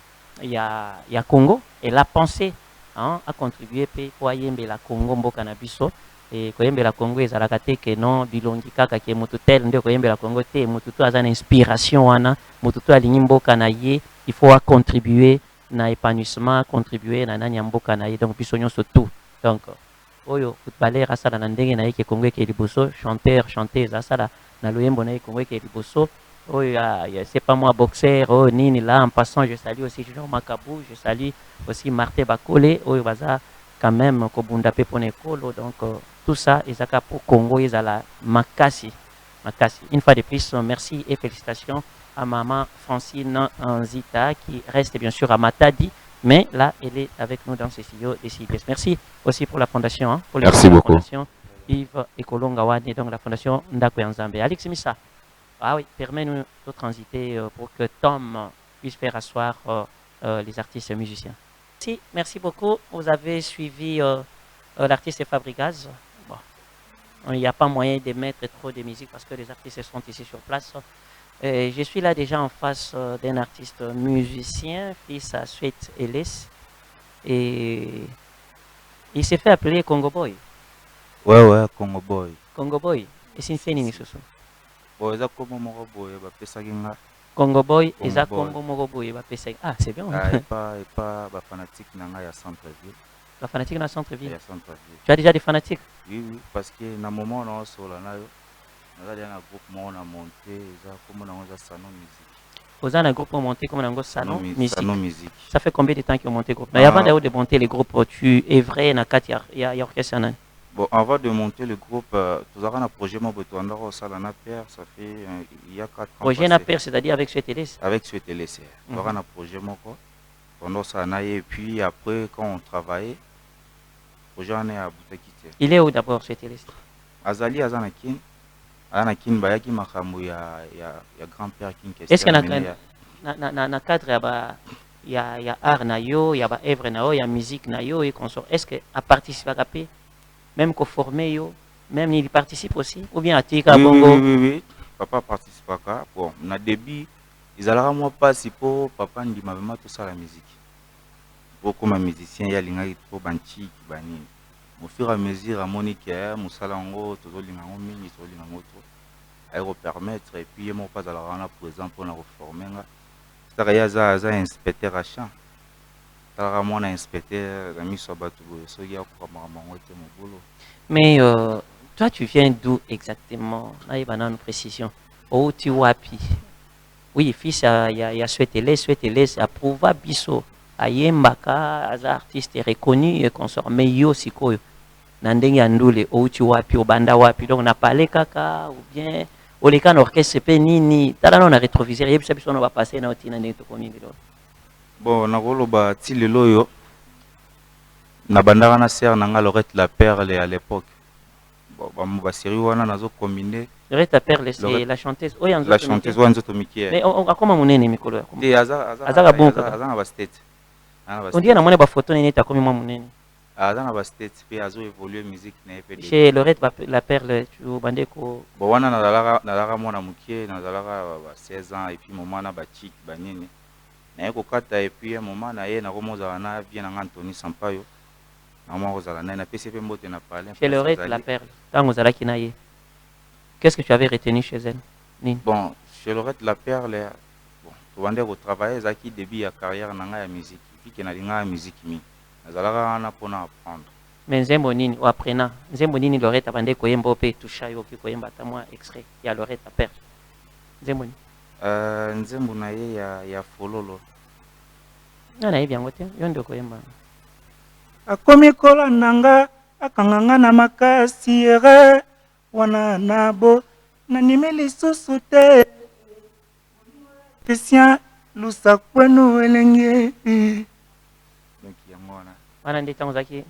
[SPEAKER 1] Congo, et la pensée a contribué pour yembe la Congo mboka na biso. Et koyembe la Congo ezalaka te ke non bilongi kaka ke mutu tel nde koyembe la Congo te mutu to aza na inspiration wana mutu to alingi mboka na ye il faut contribuer na épanouissement contribuer na nani mboka na ye donc biso nyonso tout donc oyo footballeur asala na ndenge na ye ke Congo ke liboso chanteuse asala na loyembo na ye Congo ke liboso oyo c'est pas moi boxeur oh nini là en passant je salue aussi Jean Makabou, je salue aussi Martin Bakole oyo baza quand même kobunda pe pone kolo donc tout ça ezaka pour Congo ezala makasi. Une fois de plus, merci et félicitations à maman Francine Nzita qui reste bien sûr à Matadi, mais là elle est avec nous dans ce studio des CIBS. Merci aussi pour la fondation, pour
[SPEAKER 4] merci beaucoup.
[SPEAKER 1] La fondation Yves Ekolonga Wane, donc la fondation Ndako Nzambe. Alex Missa, ah oui, permets-nous de transiter pour que Tom puisse faire asseoir les artistes et musiciens. Merci beaucoup. Vous avez suivi l'artiste Fabrigaz. Bon. Il n'y a pas moyen de mettre trop de musique parce que les artistes sont ici sur place. Je suis là déjà en face d'un artiste musicien, fils à Suite Ellis. Et Il s'est fait appeler Congo Boy.
[SPEAKER 7] Ouais, Congo Boy.
[SPEAKER 1] Congo Boy. Et c'est une fénine, ce sont.
[SPEAKER 7] Bon, ça comme mon boy, bah pesa kinga.
[SPEAKER 1] Congo Boy,
[SPEAKER 7] Congo
[SPEAKER 1] et ça
[SPEAKER 7] Boy.
[SPEAKER 1] Congo Moro Boy. Ah, c'est bien.
[SPEAKER 7] Ah, et pas bah fanatique nanga ya centre-ville.
[SPEAKER 1] La fanatique dans le centre-ville.
[SPEAKER 7] Ya centre-ville.
[SPEAKER 1] Tu as déjà des fanatiques?
[SPEAKER 7] Oui, parce que na moment na sola na yo. Na dans un groupe on a monté, ça comme on a salon musique.
[SPEAKER 1] Vous avez un groupe pour monter comme un salon musique.
[SPEAKER 7] Salon musique.
[SPEAKER 1] Ça fait combien de temps qu'ils ont monté le groupe? Mais avant de monter les groupes, tu es vrai, il y a orchestre.
[SPEAKER 7] Bon, avant de monter le groupe, tout ça, on a un projet, moi, au Salana Père, ça fait il y a 4 ans.
[SPEAKER 1] Projet Naper, c'est-à-dire avec ce télé?
[SPEAKER 7] Avec ce télé, c'est. On a un projet, moi, quoi. Pendant ça, et puis après, quand on travaillait, le projet, on est à Boutakité.
[SPEAKER 1] Il est où d'abord ce télé?
[SPEAKER 7] Azali, Azanakin. Azanakin, Bayaki, Makamou, il y a grand-père qui
[SPEAKER 1] est-ce qu'il y a un cadre, il y a art, il y a œuvre, il y a musique, et consort. Est-ce qu'à participer à rapper? Même qu'on formé, même il participe aussi? Ou bien à Tika, Bongo?
[SPEAKER 7] Oui. Papa participe à ça. Bon, on a début, ils allaient moi pas si pour papa dit m'a vraiment tout ça la musique. Beaucoup de musiciens, il y a les trop banchi, bani. Au fur et à mesure, à Monique, Moussalango, tout le monde, mini, tout le monde, à permettre et puis moi pas à la rana par exemple on a reformé. C'est-à-dire il y a un inspecteur à champ.
[SPEAKER 1] Mais toi, tu viens d'où exactement? Là, il y a une précision. Où tu wapi? Oui, fils, il y a Souetele, c'est approuvé biso. Ayembaka, az artiste reconnu et consort. Mais yo, si quoi? Nandenge andule, où tu wapi, au banda wapi. Donc, on a parlé kaka, ou bien, au lekan orchestre, c'est nini. T'as on a rétrovisé, il y a plus on va passer dans le tinandé to komi.
[SPEAKER 7] Bon, on a roloba Tileloyo. Na bandara na sœur nanga Lorette la Perle à l'époque. Bon, ba série wana nazo combiné.
[SPEAKER 1] Lorette la Perle c'est la chanteuse.
[SPEAKER 7] La chanteuse wanzo tomiki.
[SPEAKER 1] Mais on comment monene mikolo.
[SPEAKER 7] Te
[SPEAKER 1] aza bonka.
[SPEAKER 7] Aza na ba state.
[SPEAKER 1] On dit na mona ba photo nene ta comme moi monene.
[SPEAKER 7] Aza na ba state pe azo évoluer musique na EP.
[SPEAKER 1] Chez Lorette la Perle tu bandeko.
[SPEAKER 7] Bon wana na lara mona mukie na lara 16 ans et puis maman na ba chic ba nini. Na ko kata et puis maman na ye na komoza na bien na Anthony Sampayo.
[SPEAKER 1] Chez Lorette la Perle, qu'est-ce que tu avais retenu chez elle?
[SPEAKER 7] Bon, chez Lorette la Perle, bon, tu vas dire travailler Zaki début de carrière dans la musique, puis qu'il y a la musique mi. Nazalaka pour apprendre.
[SPEAKER 1] Mais Nzembo nini ou apprenant, Nzembo nini Lorette a bandé koyembo pe toucha yo ki koyemba ta moi extrait. Il y a Lorette la Perle. Nzembo ni.
[SPEAKER 7] Nzembo na ye ya fololo.
[SPEAKER 1] Na ye bien ngote, yo ndo koyemba.
[SPEAKER 8] Akomi kola nanga akanganga na makasi ere wana nabo nanime lisusu te Christian lusa kwenu elenge
[SPEAKER 7] donc yango wana
[SPEAKER 1] wana ndi tango zaki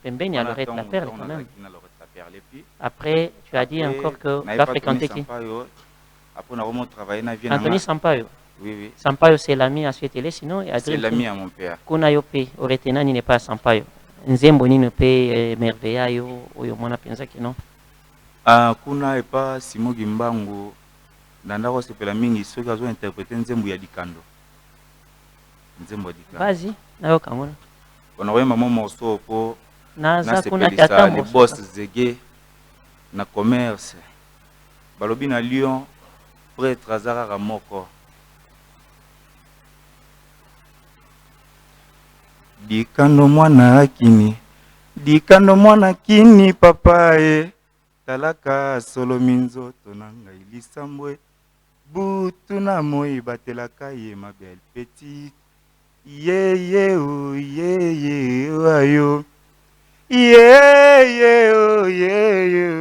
[SPEAKER 1] pembeni ya Lorette la Perle quand même. Après tu as dit encore que tu as fréquenté qui?
[SPEAKER 7] Après on a travaillé na vie
[SPEAKER 1] Anthony Sampayo.
[SPEAKER 7] Oui.
[SPEAKER 1] Sampayo c'est l'ami à Souetele sinon
[SPEAKER 7] c'est l'ami à mon père.
[SPEAKER 1] Kuna yo pe oretenani n'est pas Sampayo. Nzembo nini pe merveilla yo oyo mona penza que non?
[SPEAKER 7] Kuna epa Simo Gimbangu ndandako sepela mingi soki azo interpréter nzembo ya dikando. Nzembo ya dikando.
[SPEAKER 1] Vas-y, nayo kangona.
[SPEAKER 7] On a maman morceau po
[SPEAKER 1] na kuna tata
[SPEAKER 7] le boss Zege na commerce. Balobi na Lyon prêtre Azara Ramoko.
[SPEAKER 8] Dikando mwana kini papa e talaka solo minzoto na ngai lisambwe butu na moi batelaka ye ma belle petite ye o ayo ye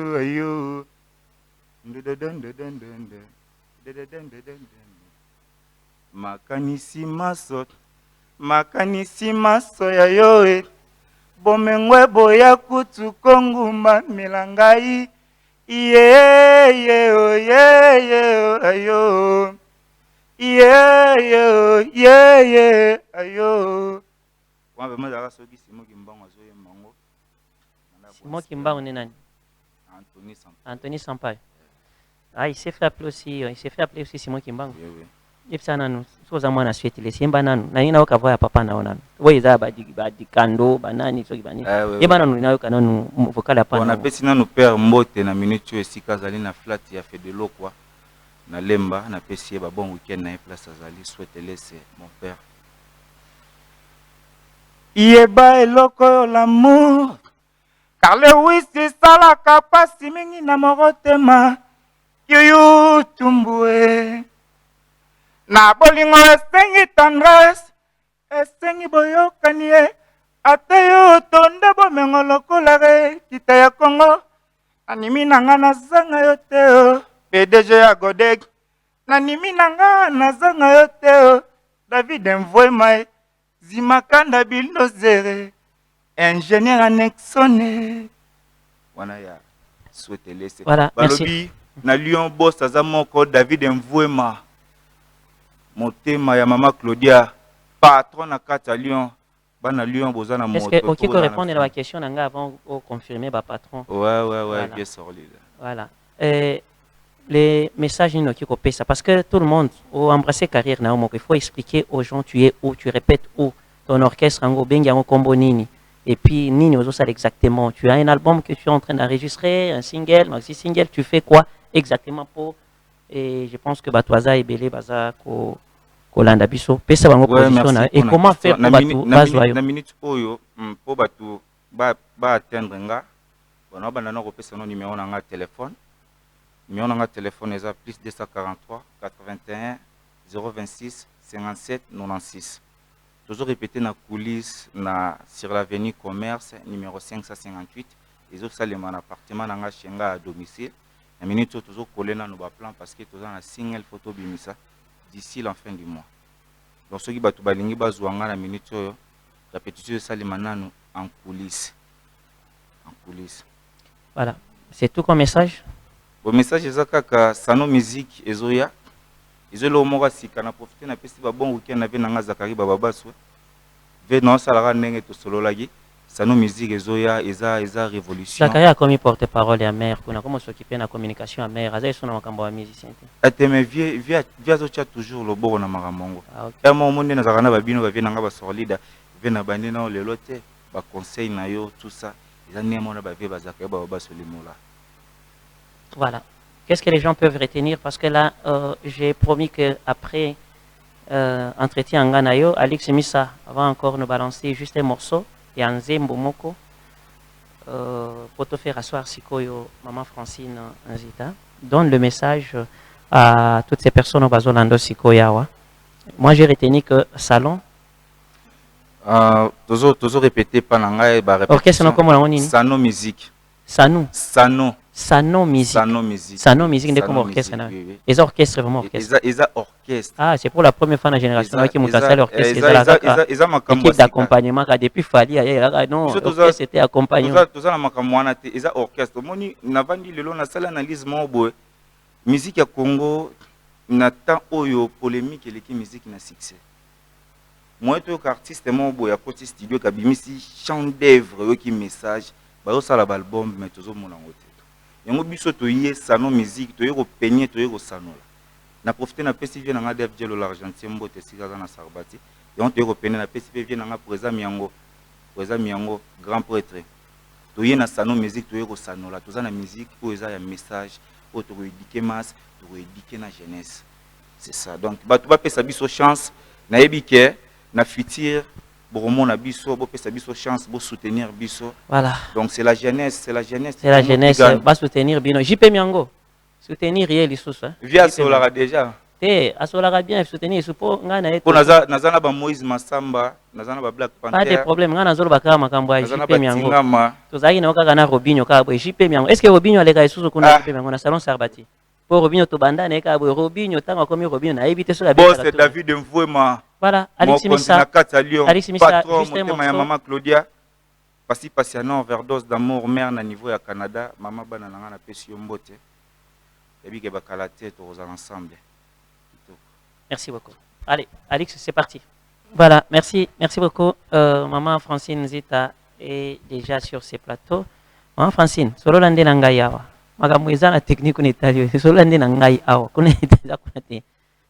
[SPEAKER 8] o ayo makanisi maso ya yo e bomengwe boya kutu konguma milangai ye o ayo ye ayo
[SPEAKER 7] Kwa vema zaka soki Simo Kimbangu azo ye mango.
[SPEAKER 1] Simo Kimbangu ni nani?
[SPEAKER 7] Anthony Sampaio.
[SPEAKER 1] Anthony Sampaio. Ah, il s'est fait appeler aussi Simo Kimbangu.
[SPEAKER 7] Oui.
[SPEAKER 1] yebisa nanu soza mwana suete le simba nanu na nina okavoya ya papa na onanu we eza ba kando banani soki bani yeba nanu na yoka nanu vocal ya pana
[SPEAKER 7] on apesi nanu père mbote na minute esika azali na flat ya Fedelo quoi na lemba na pesi ba bon week-end na place azali souhaite laisser mon père
[SPEAKER 8] yeba eloko yo l'amour car le wisi salaka pasi mingi na motema yuyu tumbue na bolingo esengi tendresse esengi boyokani ye ate yo tonde bomengo lokola re kita ya Kongo nanimi nanga nazanga yo te o PDG ya Godek nanimi nanga nazanga yo te o David Mvoema Zimakanda Bildozere ingénieur annexonné
[SPEAKER 7] wana ya souhaite laisser
[SPEAKER 1] voilà
[SPEAKER 7] balobi na Lyon boss azamoko David Mvoema motema ya mama Claudia patron na kati ya Lyon bana Lyon bozana moto.
[SPEAKER 1] Est-ce que OK peut répondre à la question nanga avant de confirmer ba patron?
[SPEAKER 7] Ouais
[SPEAKER 1] voilà.
[SPEAKER 7] Bien solide.
[SPEAKER 1] Voilà. Les messages nous qui copient ça parce que tout le monde au embrasser carrière na il faut expliquer aux gens tu es où, tu répètes où ton orchestre en bengi en combo nini et puis nini aux ça exactement tu as un album que tu es en train d'enregistrer un single maxi single tu fais quoi exactement pour et je pense que Batwaza et Belé baza ko kolanda biso pesa bango position et comment faire pour batu bazwa
[SPEAKER 7] na minute oyo pour batu ba atteindre nga bona bana na ko pesa no numéro na nga téléphone numéro na nga téléphone eza plus 243 81 026 57 96 toujours répéter na coulisse na sur l'avenue commerce numéro 558 les autres salles mon appartement na nga chenga à domicile la minute toujours collé na no ba plan parce que toujours na single photo bimisa d'ici la fin du mois donc ceux qui batu balingi bazwanga na minute oyo répétition salima nanu en coulisses
[SPEAKER 1] voilà c'est tout comme message.
[SPEAKER 7] Le message est que Sano Musique ezoya ezolo moko sika na profiter na pesi ba bon week-end na venanga Zakari Bababaso ve non salara ndenge to sololagi Sano Musique ezoya eza révolution.
[SPEAKER 1] Zakari a commis porte-parole ya maire kuna comment s'occuper na communication à maire aza sona makambo ya musicien.
[SPEAKER 7] Ateme via zo cha toujours le boro na maramongo.
[SPEAKER 1] Ah,
[SPEAKER 7] mo monde na zakana ba bino ba venanga ba solida ve na bande na lelo te ba conseil na yo tout ça eza nemo na ba ve ba Zakari Bababaso limola.
[SPEAKER 1] Voilà. Qu'est-ce que les gens peuvent retenir? Parce que là, j'ai promis qu'après entretien en Ganayo, Alex Missa va encore nous balancer juste un morceau. Et en Zembomoko, pour te faire asseoir Sikoyo, Maman Francine Nzita, donne le message à toutes ces personnes au Bazolando Sikoyawa. Moi, j'ai retenu que Salon.
[SPEAKER 7] Toujours répéter pendant
[SPEAKER 1] orchestre, comment on dit?
[SPEAKER 7] Sano Musique.
[SPEAKER 1] Sano Musique.
[SPEAKER 7] Sano
[SPEAKER 1] Musique, comme orchestre. Les orchestres, vraiment orchestre.
[SPEAKER 7] Orchestre.
[SPEAKER 1] Ah, c'est pour la première fois dans la génération qui m'a cassé l'orchestre. L'équipe d'accompagnement, depuis Fali, non, l'orchestre c'était accompagné.
[SPEAKER 7] Tout ça, c'est orchestre. Moni, navandi lelo na sala analyse mo musique ya Congo na temps oyo polémique et l'équipe musique na succès. Moi, tout artiste mo boya côté studio kabimisi chant d'œuvre qui message. Ba osala album mais toujours mon angote. Yango biso to yé Sano Musique to yé peigner to yé sanola. Na profiter na PCV na nga Def Jello l'argentin mbote sikaza na Sarbati. Yango to yé peigner na PCV na nga Preza Miango grand prêtre. To yé na Sano Musique to yé sanola. To za na musique o eza ya message o to éduquer masse, to éduquer na jeunesse. C'est ça. Donc ba to ba pesa biso chance na yebike na futur bon na biso bo pesa biso chance bo soutenir biso.
[SPEAKER 1] Voilà.
[SPEAKER 7] Donc c'est la jeunesse, c'est la jeunesse
[SPEAKER 1] va soutenir bino JP Miango. Soutenir riel lisusu hein.
[SPEAKER 7] Via Solara déjà.
[SPEAKER 1] À Solara bien soutenir support ngana eto.
[SPEAKER 7] Pour nazana ba Moïse Massamba, nazana ba Black Panther.
[SPEAKER 1] Pas de problème ngana zolo bakama makambo ya JP Miango. Tozaki na okaka na Robinho ka bo JP Miango. Est-ce que Robinho aleka lisusu kuna JP Miango na salon Sarbati? Pour Robinho to banda na ka bo Robinho tanga komi Robinho na éviter sur la
[SPEAKER 7] boss c'est David Mvoema.
[SPEAKER 1] Voilà, Alex Missa,
[SPEAKER 7] patron, motema ya Maman Claudia. Passi na overdose d'amour mère na niveau ya Canada, maman bana nanga na pesi mbote. Et puis bakala tête aux ensemble.
[SPEAKER 1] Merci beaucoup. Allez, Alex, c'est parti. Voilà, merci beaucoup. Maman Francine Zita est déjà sur ces plateaux. Maman Francine, solo lande nangai awa. Magambo eza na technique on italien. Solo lande nangai awa. Kuna itaza kuna te.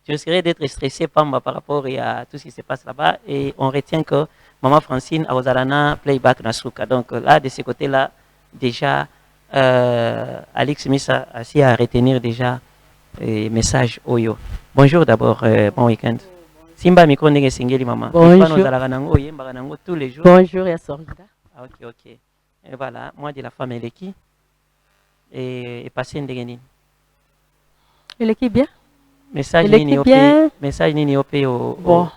[SPEAKER 1] tu risquerais d'être stressé par rapport à tout ce qui se passe là-bas. Et on retient que Maman Francine a Ozalana playback Nasuka. Donc là, de ce côté-là, déjà, Alex Missa a essayé à retenir déjà message Oyo. Bonjour d'abord, bon week-end. Simba micro ndenge singeli maman.
[SPEAKER 9] Bonjour.
[SPEAKER 1] Tous les jours.
[SPEAKER 9] Bonjour et Sorida.
[SPEAKER 1] Ah, ok, ok. Et voilà, moi de la femme elle est qui? Et passé ndenge.
[SPEAKER 9] Elle est qui bien?
[SPEAKER 1] Message
[SPEAKER 9] elle
[SPEAKER 1] nini
[SPEAKER 9] est bien.
[SPEAKER 1] Message nini opé au.
[SPEAKER 9] Bon.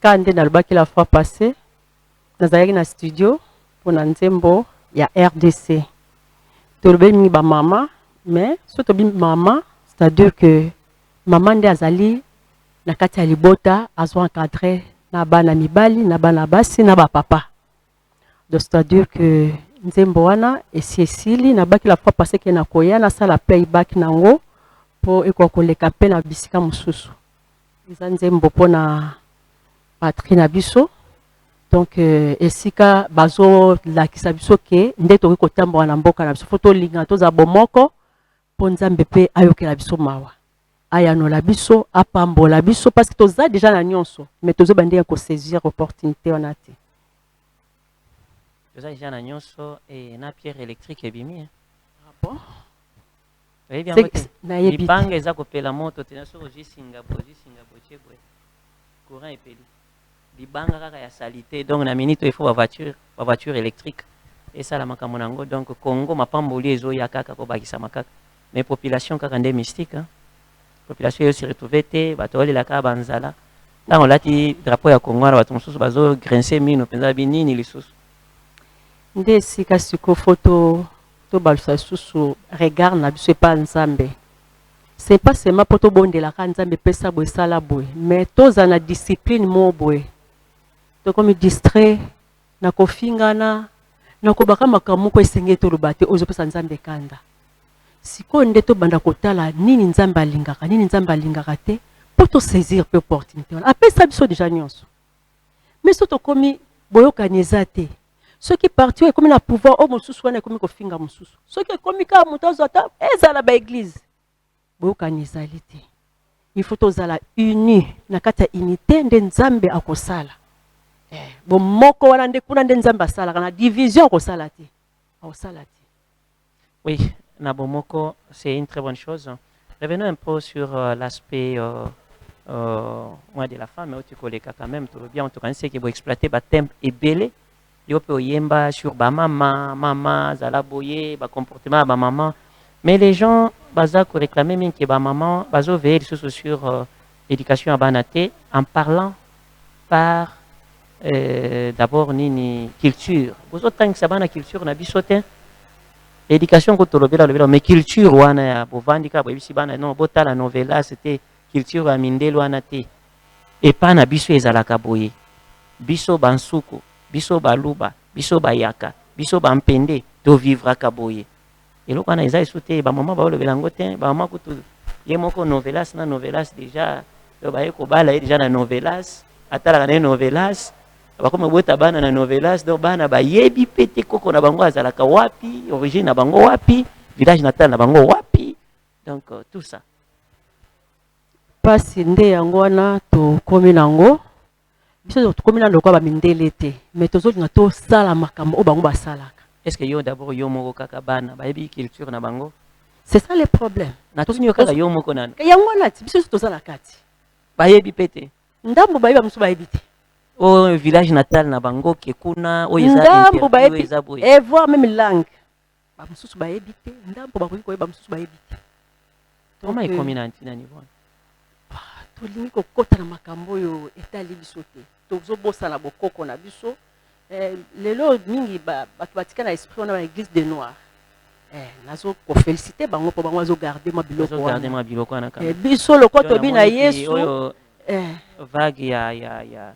[SPEAKER 9] Quand on a le la fois passée, nous avons un studio pour Nzembo, il y a RDC. Tu as mis ma maman, mais surtout maman, c'est-à-dire que maman de Azali, na kati ya libota, azo encadré na bana mibali, na bana basi, na ba papa. Donc c'est-à-dire que Nzembo wana esili na baki la fois passée que na koya na sala playback nango pour ekokoleka pe na bisika mususu. Eza Nzembo pona patrie na biso. Donc esika bazo lakisa biso ke nde toki kotambola na mboka na biso foto linga toza bomoko po Nzambe pe ayokela biso mawa. Ayanola biso, apambola biso parce que toza déjà na nyonso mais tozo bande ko saisir opportunité wana te.
[SPEAKER 1] Toza déjà na nyonso et na pierre électrique ebimi.
[SPEAKER 9] Ah bon?
[SPEAKER 1] Oui bien.
[SPEAKER 9] Na yebi.
[SPEAKER 1] Libanga eza kopela moto tena so ojisinga chebwe. Courant epeli. Libanga kaka ya salité donc na minute il faut la voiture électrique et ça la makambo nango donc Congo mapamboli ezo ya kaka ko bakisa makaka mais population kaka nde mystique hein. Population se retrouver te bato la ka banzala là on lati drapeau ya Congo na bato mosusu bazo grincer mino penza binini lisusu
[SPEAKER 9] nde sika siko photo to balusa susu regard na biso pa Nzambe. C'est pas seulement pour to bondela ka Nzambe pesa boy sala boy mais toza na discipline mo boy. To comme distrait na kofingana na kobaka makambo ko esenge to lobate ozo pesa Nzambe kanda. Siko nde to banda kotala nini Nzambe alingaka te pour to saisir peu opportunité. Après ça biso déjà nyonso. Mais soto komi boyoka nezate. Ceux qui partent comme na pouvoir o mosusu wana komi kofinga mosusu. Ceux qui komi ka mutazo ata ezala ba église. Boyoka nezali te. Il faut tozala uni na kata unité nde Nzambe akosala. Bon moko wana nde kuna nde Nzambe asala kana division akosala te. Akosala te.
[SPEAKER 1] Oui, Nabomoko, c'est une très bonne chose. Revenons un peu sur l'aspect moi de la femme, mais tu connais quand même, tout le bien, en tout cas, c'est qu'il faut exploiter le thème et belé. Il faut yemba sur ba maman, zalaboye, ba comportement ba maman. Mais les gens, baza ko réclamer même que ba maman, bazo veiller sur l'éducation à banaté en parlant par d'abord nini culture. Vous autant que ça bana culture na bisotin. L'éducation que tu l'as mais culture wana ya bovandika bobisi bana non botala novela c'était culture ya mindelo wana te et pas na biso ezalaka boye biso bansuku biso baluba biso bayaka biso bampende to vivre ka boye eloko wana eza esute ba mama ba lobela ngo te ba mama kutu ye moko novelas na novelas déjà to ba ko bala déjà na novelas atala na novelas bakoma bota bana na novelas do bana ba yebi pete koko na bango azalaka wapi origine na bango wapi village natal na bango wapi donc tout ça
[SPEAKER 9] pasi nde yango wana to komi nango biso to komi na lokwa ba mindele te mais tozo nga to sala makambo o bango basalaka.
[SPEAKER 1] Est-ce que yo d'abord yo moko kaka bana ba yebi culture na bango?
[SPEAKER 9] C'est ça le problème.
[SPEAKER 1] Na to nyo kaka yo moko nana
[SPEAKER 9] yango wana ti biso to sala kati
[SPEAKER 1] ba yebi pete
[SPEAKER 9] ndambo ba yebi musu ba yebi te
[SPEAKER 1] au village natal na bango ke kuna o
[SPEAKER 9] ndambo ba yebi et voir même langue ba mususu ba yebi te ndambo ba ko ba mususu ba yebi te.
[SPEAKER 1] Comment est communauté na niveau
[SPEAKER 9] tolingi kokota na makambo oyo etali biso te tozobosana bokoko na biso lelo mingi bato batika na esprit wana ba église de noir nazo kofélicité bango po bango azo garder ma biloko wana biso lokoto bi na Yesu
[SPEAKER 1] vague ya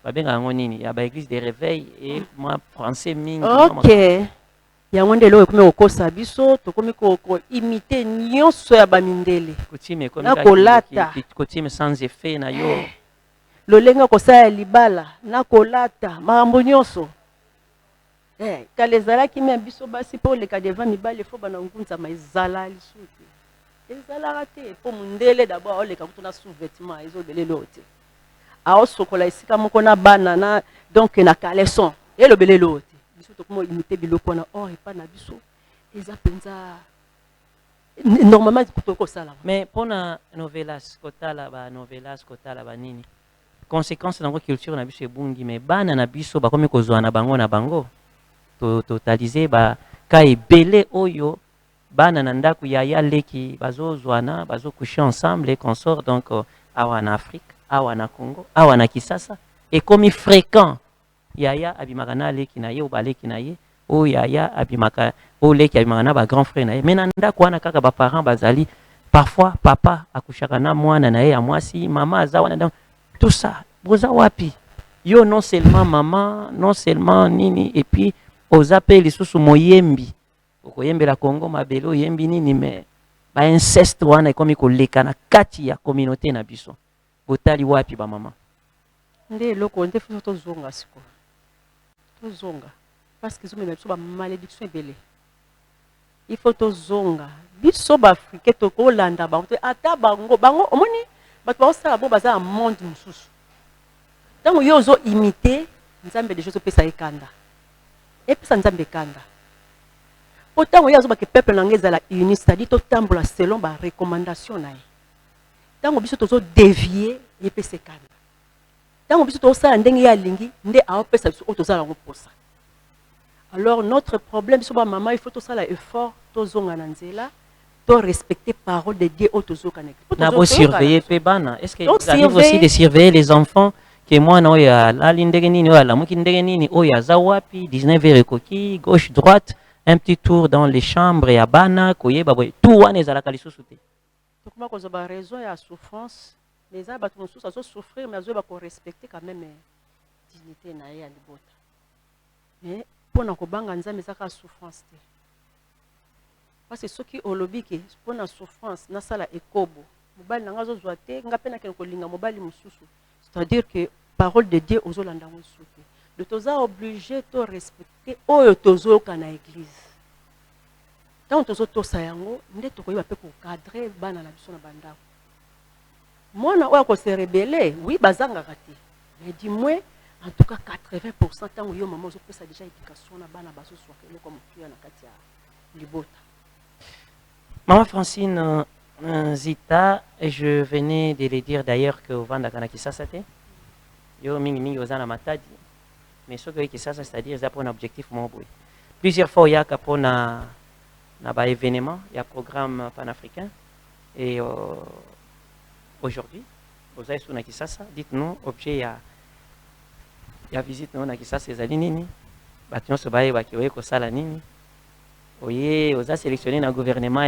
[SPEAKER 1] babenga yango nini ya ba église de réveil et moi français mingi
[SPEAKER 9] ok yango nde lelo ekomi kokosa biso tokomi ko imiter nyonso ya bamindele
[SPEAKER 1] na kolata coutume sans effet na yo
[SPEAKER 9] lolenga kosala libala na kolata makambo nyonso kala ezalaki me biso basi mpo oleka devant mibali fo bana ngunzama ezala lisusu ezalaka te po mundele d'abord oleka kutuna sous-vêtement ezobele lote aosokola esika moko na bana na donc na caleçon elobele lote biso tokoma imiter biloko na or epa na biso eza penza normalement tokosala.
[SPEAKER 1] Mais pour na novelas kotala ba nini conséquence na culture na biso ebungi mais bana na biso bakomi kozwa na bango totaliser ba ka ebele oyo bana na ndako ya leki bazozwana bazokusha ensemble et consort donc awa en Afrique awa na Congo awa na Kisasa et comme fréquent yaya abimaka na leki na ye obaleki na ye o yaya abimaka o leki abimaka na ba grand frère na ye mais na ndako wana kaka ba parents bazali parfois papa akushaka na mwana na ye ya mwasi mama azawana donc tout ça boza wapi yo non seulement maman non seulement nini et puis ozape lisusu moyembi okoyembela Congo mabele oyembi nini mais ba inceste wana ekomi koleka na kati ya communauté na biso botali wapi ba mama
[SPEAKER 9] nde eloko nde fo tozonga siko tozonga parce que zomema biso ba malédiction ebele il faut tozonga biso baafrikain tokolanda bango te ata bango omoni bato baosala bo baza na monde mosusu ntango yo ozo imite nzambe deja ozopesa ye kanda epesa nzambe kanda po ntango ye azobake peuple na ngai ezala uni c'est-à-dire totambola selon barecommandation na ye ntango biso tozodevie ye pesa kanda ntango biso tozosala ndenge ye alingi nde aopesa biso oyo tozala yango mposa. Alors notre problème biso bamama il faut tosala effort tozonga na nzela to respecter parole de Dieu oyo tozokana
[SPEAKER 1] nabo surveiller pe bana est-ce que vous arrivez aussi de surveiller les enfants que mwana oyo alali ndenge nini oyo alamuki ndenge nini oyo aza wapi 19h ekoki gauche droite un petit tour dans les chambres ya bana koyeba boye tout wana ezalaka lisusu te
[SPEAKER 9] tokoma kozwa ba raison ya souffrance mais eza bato mosusu azosouffrir mais azoyeba korespecter quand même dignité na ye ya libota mais mpona kobanga nzambe ezaka souffrance te parce que soki olobi ke mpona souffrance nasala ekobo mobali na nga azozwa te nga mpe nakende kolinga mobali mosusu c'est-à-dire que parole de Dieu ozolanda yango lisusu te de toza obligé to respecter oyo tozoyoka na église ntango tozotosa yango nde tokoyeba mpe kokadre bana na biso na bandako mwana oyo akose rebele oui bazangaka te mais du moins en tout cas 80% ntango yo mama ozopesa déjà éducation na bana bazoswaka eloko motuya na kati ya libota.
[SPEAKER 1] Maman Francine Zita, je venais de le dire d'ailleurs que au Vanda Kana Kisasa te yo mingi ozana matadi mais ce que Kisasa c'est-à-dire ça pour un objectif mon boy plusieurs fois il y a pour na ba événement il y a programme panafricain et aujourd'hui vous avez sur na Kisasa dites-nous objet ya visite na Kisasa ezali nini bato nyonso bayeba ki kosala nini oye oza sélectionné na gouvernement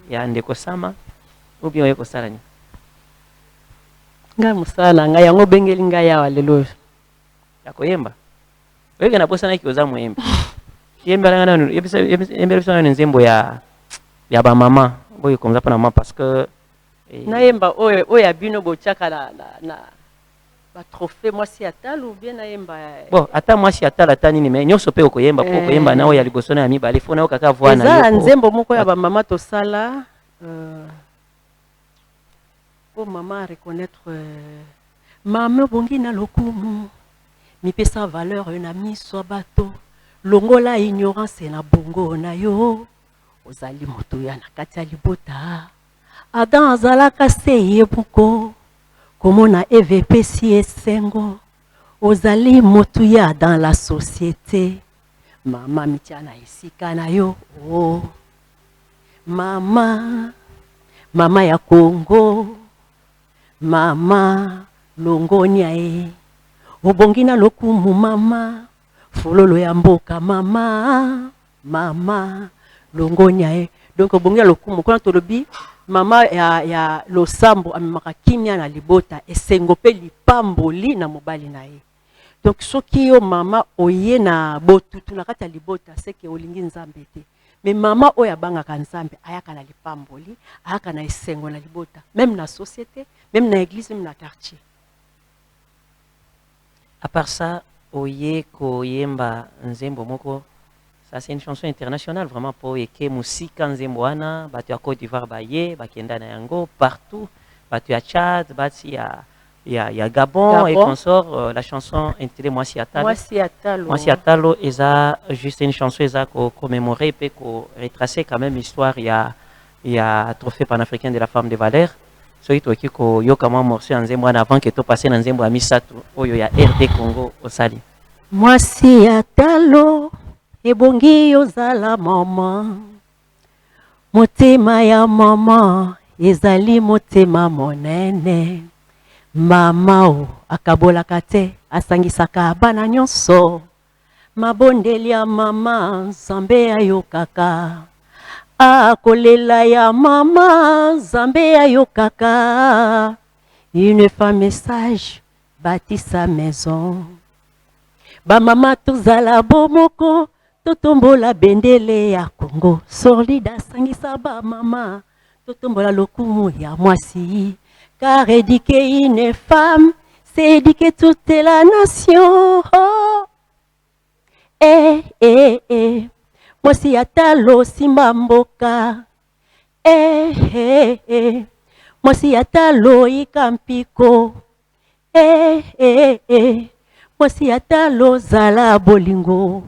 [SPEAKER 1] ya ndeko sama ou bien oye kosala nini
[SPEAKER 9] nga musala nga yango bengeli nga ya lelo
[SPEAKER 1] ya koyemba oye na posa na ki oza moyemba yemba nga na yemba biso na nzembo ya ba mama boye comme ça pour maman parce que
[SPEAKER 9] na yemba oyo abino bochaka na ba trophée moi si atal ou bien na yemba
[SPEAKER 1] bon ata moi si atal ata nini mais nyonso pe okoyemba po koyemba na oyo ya liboso na mi ba lefona o kaka voix na
[SPEAKER 9] yo nzembo moko ya ba mama to sala pour maman reconnaître maman bongi na lokumu mi pesa valeur na miso bato longola ignorance na bongo na yo ozali moto ya na kati ya libota Adam azalaka se yebuko komona EVP si esengo ozali motu ya dans la société mama mitiana esika na yo oh mama ya Congo mama longonia e obongi na lokumu mama fololo ya mboka mama longonia e donc obongi na lokumu kona tolobi mama ya losambo amemaka kimia na libota esengo pe lipamboli na mobali na ye donc soki yo mama oye na botutu na kati ya libota seke olingi nzambe te mais mama oyo abangaka nzambe ayaka na lipamboli ayaka na esengo na libota même na société même na église même na quartier.
[SPEAKER 1] À part ça oye koyemba nzembo moko Ça, c'est une chanson internationale, vraiment, pour Eke Musika Nzemboana, Batu à Côte d'Ivoire, Baye, Bakenda Nayango, partout, Batu à Tchad, Batu il y a Gabon et consort, la chanson intitulée Mwasi Atalo. Mwasi Atalo, juste une chanson, commémorer et retracer quand même l'histoire, il y a trophée panafricain de la femme de valeur. So itoki ko yoka mwa morceau Nzemboana avant que to passer na Nzembo ya Misato, oyo ya RD Congo osali.
[SPEAKER 9] Mwasi Atalo, ebongi ozala mama. Motema ya mama, ezali motema monene. Mama o akabolaka te asangisaka bana nyonso. Mabondeli ya mama Nzambe ayokaka. Akolela ya mama Nzambe ayokaka. Une femme sage bâtit sa maison. Ba mama tozala bomoko totombola bendele ya Congo. Solida sangisa ba mama totombola lokumu ya mwasi. Car éduquer une femme, c'est éduquer toute la nation. Oh. Mwasi Atalo simba mboka. Mwasi Atalo ikampiko. Mwasi Atalo zala bolingo.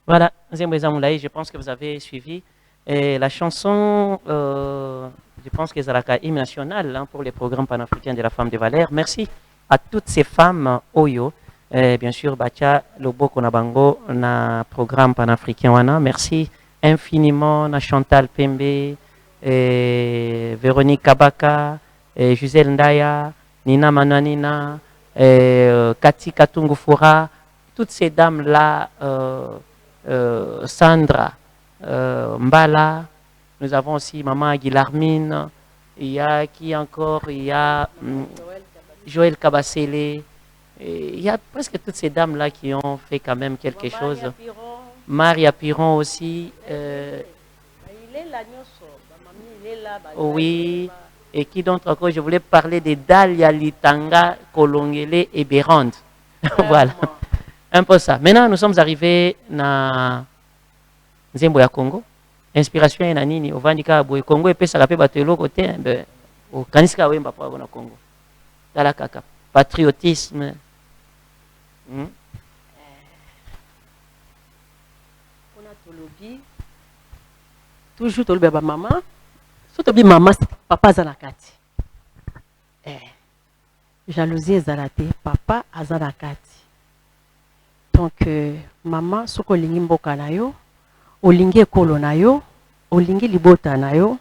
[SPEAKER 1] Voilà, Nzembo Moulaye, je pense que vous avez suivi. Et la chanson, je pense que c'est la hymne nationale hein, pour les programmes panafricains de la femme de valeur. Merci à toutes ces femmes Oyo. Bien sûr, Bacha Loboko Nabango, na programme panafricain wana. Merci infiniment na Chantal Pembe, Véronique Kabaka, Gisèle Ndaya, Nina Mananina, Kati Katungufura, toutes ces dames-là, Sandra Mbala, nous avons aussi Maman Guilarmine, il y a qui encore, il y a Joël Kabasele, il y a presque toutes ces dames-là qui ont fait quand même quelque chose. Maria Piron aussi. Oui. Et qui d'autre encore? Je voulais parler de Dalia Litanga, Kolongele et Bérande. Voilà. Un peu ça. Maintenant, nous sommes arrivés à Nzembo ya Congo. Inspiration ya nini? Ovandika boy Congo et pesa kape batelo côté au kanisika wemba pa na Congo. Dala kaka. Patriotisme.
[SPEAKER 9] On a tolobi. Toujours tolobi ba maman. Sotobi maman, papa zanakati. Jalousie ezalate, papa azanakati. Donc maman soko lingi mboka na yo, olingi ekolo na yo, olingi libota na yo,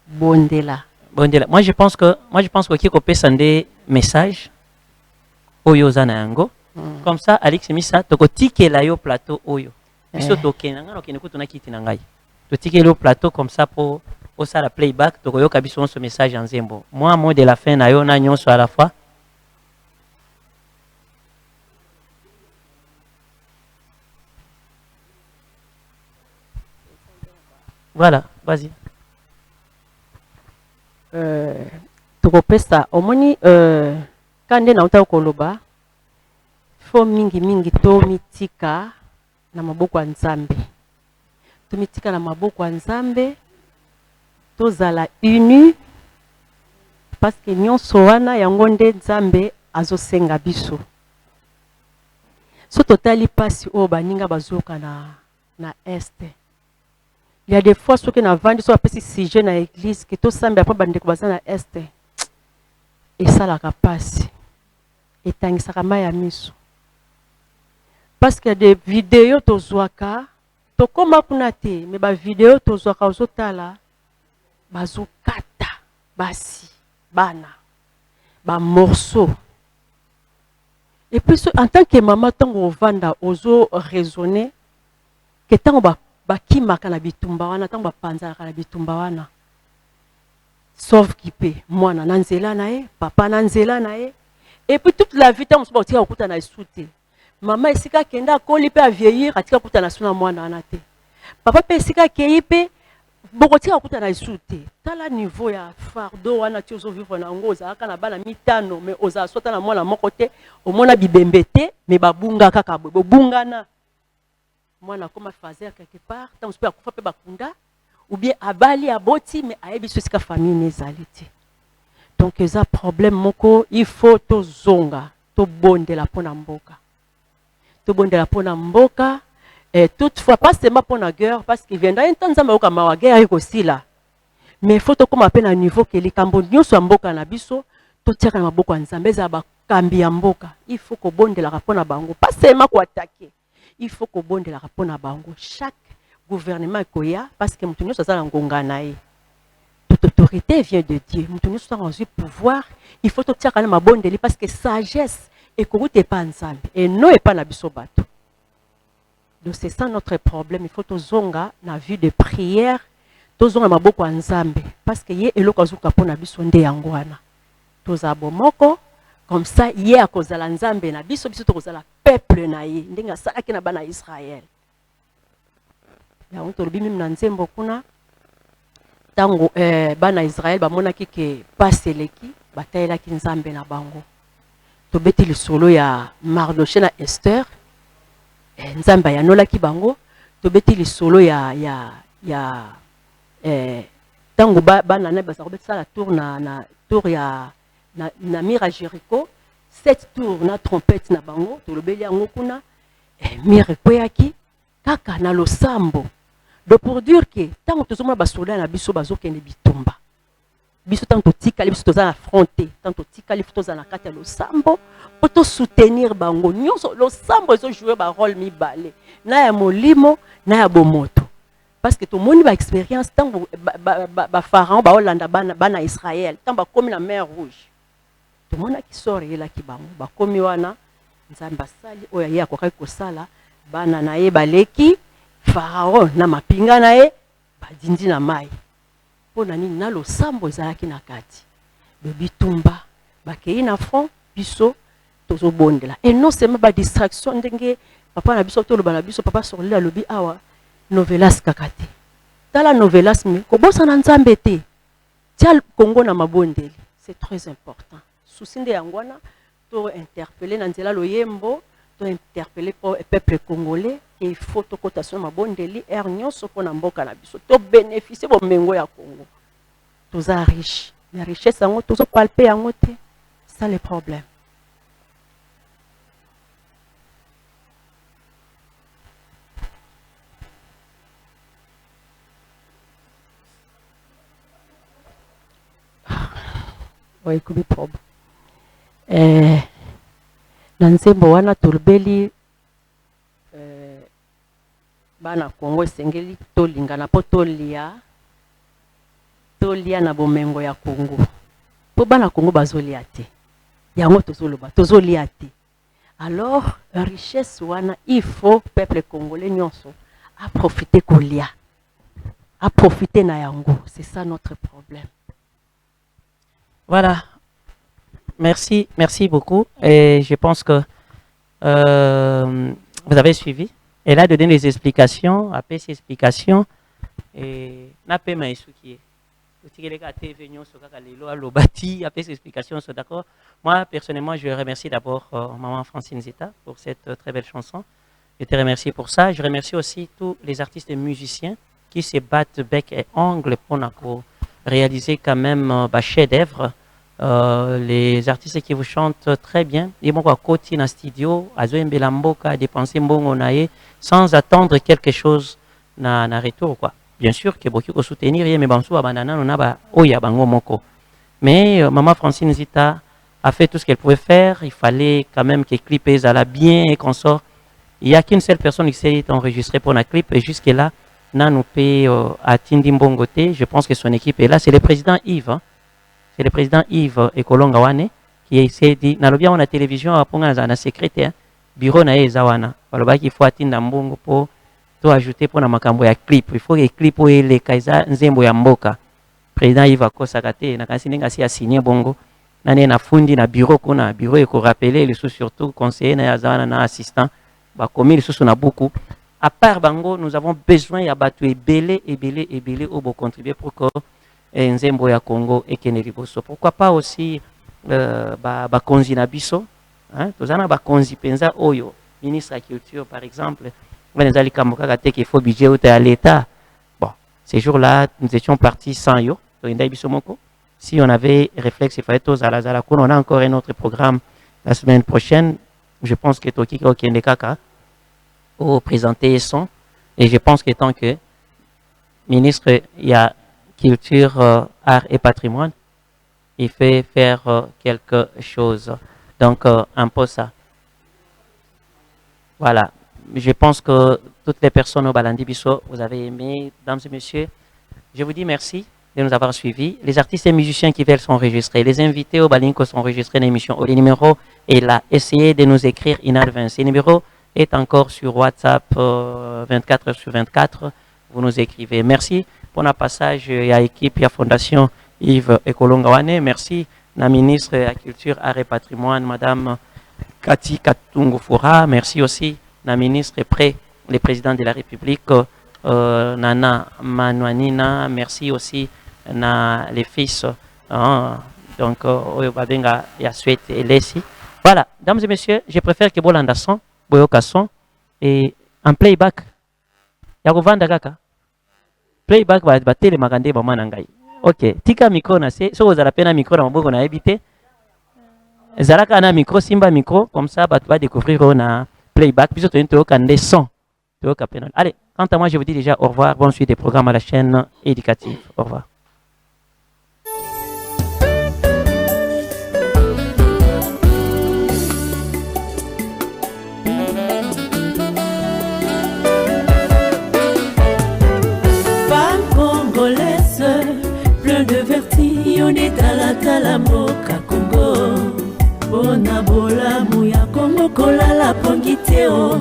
[SPEAKER 9] bondela.
[SPEAKER 1] Bondela. Moi je pense que kiko pesa nde message oyo zana yango. Comme ça Alex Misa toko tikela yo plateau oyo. Biso tokenanga no keneko tona kiti na ngai. To tikela yo plateau comme ça pour au ça la playback toko yo kabiso ce message en Nzembo. Moi mot de la fin na yo na nyonso à la fois. Voilà, vas-y.
[SPEAKER 9] Tokopesa omoni kande na uta koloba fo mingi to mitika na maboko ya Nzambe. To mitika na maboko ya Nzambe tozala uni parce que nyonso wana yango nde Nzambe azosenga biso. So totali pasi o baninga bazoka na este. Il y a des fois ceux qui n'ont vendu soit petit sujet dans l'église que tout semble après bande ko na este. Et ça la capacité. Et tangisa kama ya miso. Parce que des vidéos tozwaka to koma kuna te mais ba vidéo tozwaka ozotala bazokata basi bana ba morceau. Et puis en tant que maman tango vanda ozo raisonner que tango bakimaka na bitumba wana tango bapanzaka na bitumba wana sauf kipe mwana na nzela na ye papa na nzela na ye et puis toute la vie tango soba otika okuta na esute mama esika kenda akoli pe a vieillir atika kuta na suna mwana wana te papa pe esika kei pe bokotika okuta na esute tala niveau ya fardeau wana ti ozo vivre na ngo ozalaka na bana mitano mais ozala sota na mwana moko te omona bibembe te mais babunga kaka bobungana. mwana akoma fazer quelque part ntango mpe akufa mpe bakunda ou bien abali aboti mais ayebi so esika famille nezali te. Donc eza problème moko il faut tozonga tobondela mpona mboka, tobondela mpona mboka. Et toutefois pas seulement pour la guerre parce qu'il viendra un temps nzambe oka mawa guerre aussi là, mais il faut to comme appel à niveau que les kambo nyonso ya mboka na biso to tiaka na maboko ya nzambe za ba kambi ya mboka. Il faut ko bondela mpona bango, pas seulement ko attaquer, il faut ko bondela mpona bango. Chaque gouvernement koya parce que mutu nyonso azala ngonga na ye. Toute autorité vient de Dieu. Mutu nyonso a reçu pouvoir, il faut to tiaka na mabondeli parce que sagesse et ko te pas nzambe et non et pas na biso bato. Donc c'est ça notre problème. Il faut tozonga na vie de prière, tozonga maboko ya nzambe parce que ye eloko azuka pona biso nde yango wana. Tozabo moko comme ça ye akozala nzambe na biso biso tokozala peuple na ye ndenga salaki na bana Israël. Ya on tolobi mimi na nzembo kuna tango bana Israël bamonaki ke paseleki batayelaki nzambe na bango. Tobeti lisolo ya Mardoché na Esther. Nzamba ya nola ki bango tobeti lisolo ya tango bana na basa kobetisa la tour na tour ya na mira Jéricho 7 tours na trompette na bango tolobeli yango kuna mire kweyaki kaka na losambo do pour dire que tango tozoma basoda na biso bazokende bitumba biso tanto tikali biso toza affronté tanto tikali toza na kati ya losambo pour soutenir bango nyonso losambo ezo jouer ba rôle mibale na ya molimo na ya bomoto parce que tout moni ba expérience tango ba pharaon ba Hollanda bana Israël tango ba komi na mer rouge tout mona ki sort yela ki bango ba komi wana nzamba sali oya ye akoka ko sala bana na ye baleki pharaon na mapinga na ye badindi na mai pona nini na losambo ezalaki na kati be bitumba bakei na front biso tozobondela et non seulement ba distraction ndenge papa na biso toloba na biso papa sorli la lobi awa novelas kakate tala novelas me kobosa na nzambe te tia Congo na mabondeli c'est très important souci nde yangwana to interpeller na nzela loyembo to interpeller pour peuple congolais et il faut to kotation mabondeli nyonso pona mboka na biso to bénéficier bo mengo ya Congo toza riche mais richesse yango tozo palper yango te ça le problème. Oui, comme probe. Na nzembo wana tolobeli bana Congo esengeli tolingana po tolia na bomengo ya Congo. Po bana Congo bazolia te. Yango tozoloba tozolia te. Alors richesse wana il faut peuple congolais nyonso a profiter kolia. A profiter na yango, c'est ça notre problème.
[SPEAKER 1] Voilà. Merci beaucoup. Et je pense que vous avez suivi. Elle a donné des explications, après ces explications, et n'a pas maïs qui est. Après ces explications, d'accord. Moi, personnellement, je remercie d'abord Maman Francine Zita pour cette très belle chanson. Je te remercie pour ça. Je remercie aussi tous les artistes et musiciens qui se battent bec et ongle pour réaliser quand même un chef-d'œuvre. Les artistes qui vous chantent très bien, ils vont côté dans le studio, dépenser sans attendre quelque chose na retour quoi. Bien sûr que beaucoup de soutenir mais mais Maman Francine Zita a fait tout ce qu'elle pouvait faire. Il fallait quand même que les clips aient bien et qu'on sort. Il n'y a qu'une seule personne qui s'est enregistrée pour la clip et jusque là nous payons à Tindimbongote. Je pense que son équipe est là. C'est le président Yves. Hein. C'est le président Yves Ekolongawane qui s'est dit dans la télévision à la secrétaire bureau na ezawana. Il faut atteindre mbongo pour ajouter pour na makambo ya clip. Il faut que clip les kaisa nzembo ya mboka. Président Yves Akosakate na kasi ninga si a signé bongo. Nane na fundi na bureau kuna bureau eko rappeler les sous surtout conseiller na ezawana na assistant. Ba komi les sous na beaucoup. À part bango, nous avons besoin ya batu ebele au bo contribuer pour que nzembo ya Congo et Keneriboso. Pourquoi pas aussi ba konzi na biso, hein? Tozana ba konzi penza oyo, ministre de la culture par exemple, qu'il faut budget à l'État. Bon, ces jours-là, nous étions partis sans yo. Si on avait réflexe, il fallait tous à la Zala. On a encore un autre programme la semaine prochaine. Je pense que Toki Kokende Kaka au présenter son. Et je pense que tant que ministre, il y a culture, art et patrimoine, il fait faire quelque chose. Donc, un peu ça. Voilà. Je pense que toutes les personnes au Balandi Bisso, vous avez aimé, mesdames et messieurs. Je vous dis merci de nous avoir suivis. Les artistes et musiciens qui veulent s'enregistrer, les invités au Balinko sont enregistrés dans l'émission. Le numéro est là. Essayez de nous écrire Inal Vinci. Le numéro est encore sur WhatsApp 24/24. Vous nous écrivez. Merci pour notre passage. Il y a l'équipe, il y a Fondation Yves Ekolongawane. Merci la ministre de la Culture, Art et Patrimoine, Madame Kati Katungufura. Merci aussi la ministre près le président de la République, Nana Manouanina. Merci aussi les fils. Donc, Oyobabenga Yasuet et Lessi. Voilà, mesdames et messieurs, je préfère que Bolanda son, Boyoka son, et en playback. Yagovanda Kaka. Playback va télé magandé ba manangai. Ok, tika micro na se, so vous avez un micro dans maboko na habité. Zalaka na micro, simba micro, comme ça va découvrir on playback, puis tu as un son. Allez, quant à moi, je vous dis déjà au revoir. Bonne suite des programmes à la chaîne éducative. Au revoir.
[SPEAKER 10] Femme congolaise, plein de vertige, on est à la Talamoka Congo. Bona bola muya Congo kolala pongiteo.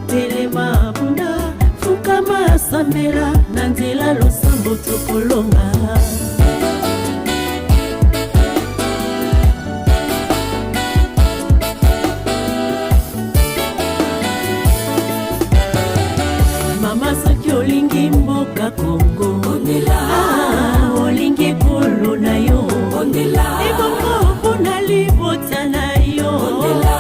[SPEAKER 10] Telema bunda fukama samela nandela losambo tokolonga. Mama soki olingi mboka Congo ondela, olingi kolo na yo ondela, ebongo mpona libota na yo ondela.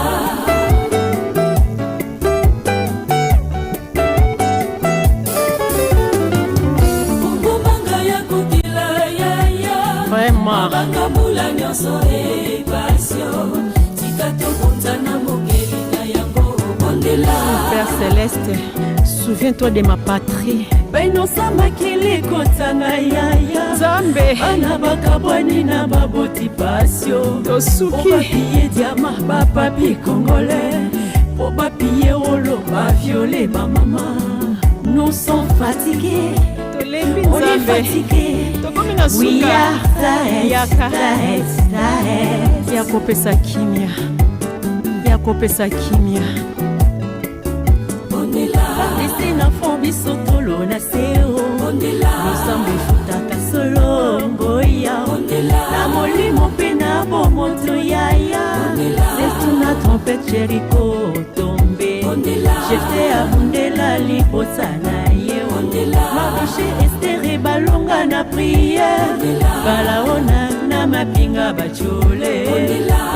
[SPEAKER 10] Bakabula nyonso e passion tikato kontana mokeli na yango ondela.
[SPEAKER 9] Père Céleste, souviens-toi de ma patrie.
[SPEAKER 10] Bainosa makili kotanga yaya
[SPEAKER 9] Zambe
[SPEAKER 10] ana bakabwani na baboti passion
[SPEAKER 9] Tosuki
[SPEAKER 10] papier diama bapapi congolais po papier olo ba violer ma maman. Nous sommes fatigués, on est fatigués. We are tired.
[SPEAKER 9] Yakopesa kimia, yakopesa kimia.
[SPEAKER 10] On est là. Laissez l'enfant bisotolo na seo. On est là. Ensemble futaka solo ngoya. On est là. La molimo pena bomoto yaya. On est là. C'est une trompette Jericho tombé. On est là. J'étais à Mundela libotana ye. On est là. Marché Esther balonga na prière. Balaona na mapinga bachole.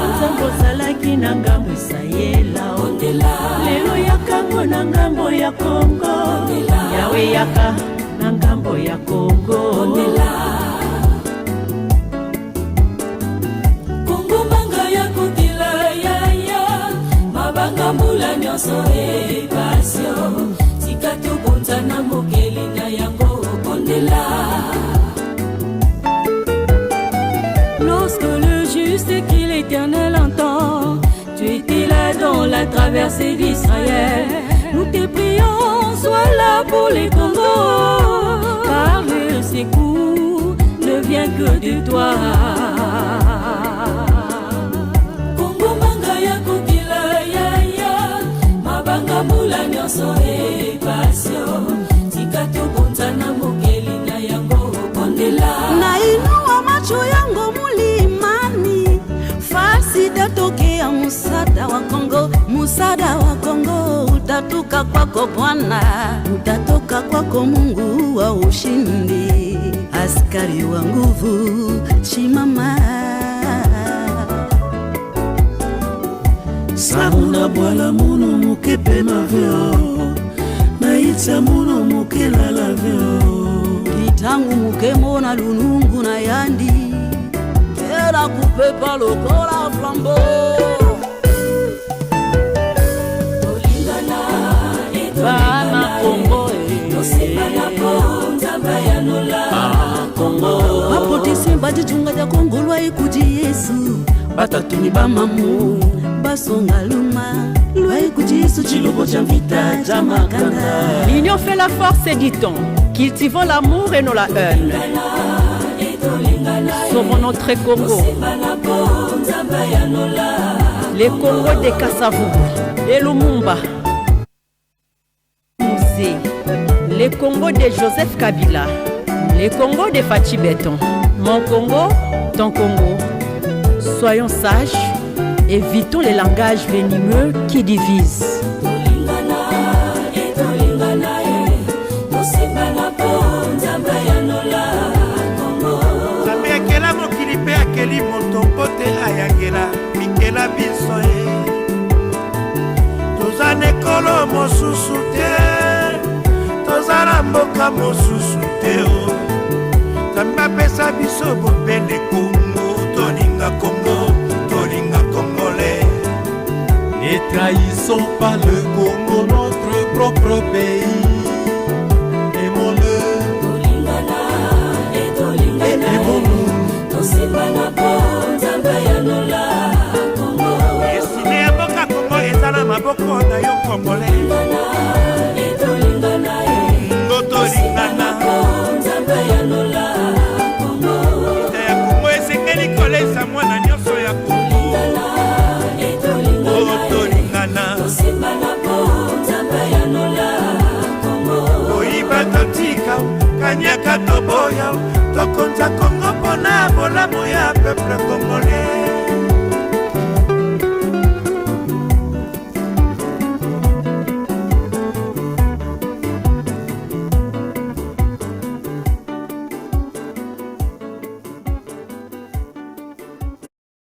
[SPEAKER 10] Nzambo salaki na ngambo Isayela. Lelo yakango na ngambo ya Kongo. Yawe yaka na ngambo ya Kongo. Kongo banga ya kutila yaya. Mabanga mula nyonso e passion. Tikato kontana mokeli na yango. Lorsque le juste et qui l'Éternel entend, tu étais là dans la traversée d'Israël. Nous te prions, sois là pour les Congos, car le secours ne vient que de toi. Congo manga ya kutila yaya, mabanga mula nyonso e passion.
[SPEAKER 11] Nainua macho yangu mulimani, fasi tatokea musada wa Kongo, musada wa Kongo utatoka kwako Bwana, utatoka kwako Mungu wa ushindi, askari wa nguvu, chimama.
[SPEAKER 10] Sabuna bwala munu mukepe maveo. itsamuno mukela laveo
[SPEAKER 11] kitangu mukemo na lunungu na yandi tela kupepa lokola flambo
[SPEAKER 10] bana Kongo
[SPEAKER 11] bapotisi bajichunga ja Kongo lwa ikuji Yesu batatuni bamamu basonga luma lwa ikuji Yesu chilobo cha vita cha makanda.
[SPEAKER 9] L'union fait la force, dit-on. Cultivons l'amour et non la haine. Sauvons notre Congo. Les Congos de Kassavou, de Lumumba, les Congos de Joseph Kabila, les Congos de Fachi Beton. Mon Congo, ton Congo. Soyons sages, évitons les langages venimeux qui divisent.
[SPEAKER 12] Akeli motombote ayangela mikela biso ye toza nekolo mosusu te toza na mboka mosusu te o Nzambe apesa biso bopende Kongo tolinga Kongo tolinga Congolais.
[SPEAKER 13] Ne trahissons pas le Congo, notre propre pays. Aimons-le, aimons-nous.
[SPEAKER 12] Esime ya mboka Kongo eza na maboko na yo Congolais. Ngo tolingana ita ya Kongo esengeli kolesa mwana nyonso ya Kongo. Ngo tolingana oyiba totika kanyaka toboya tokonza Kongo mpona bolamu ya peuple congolais.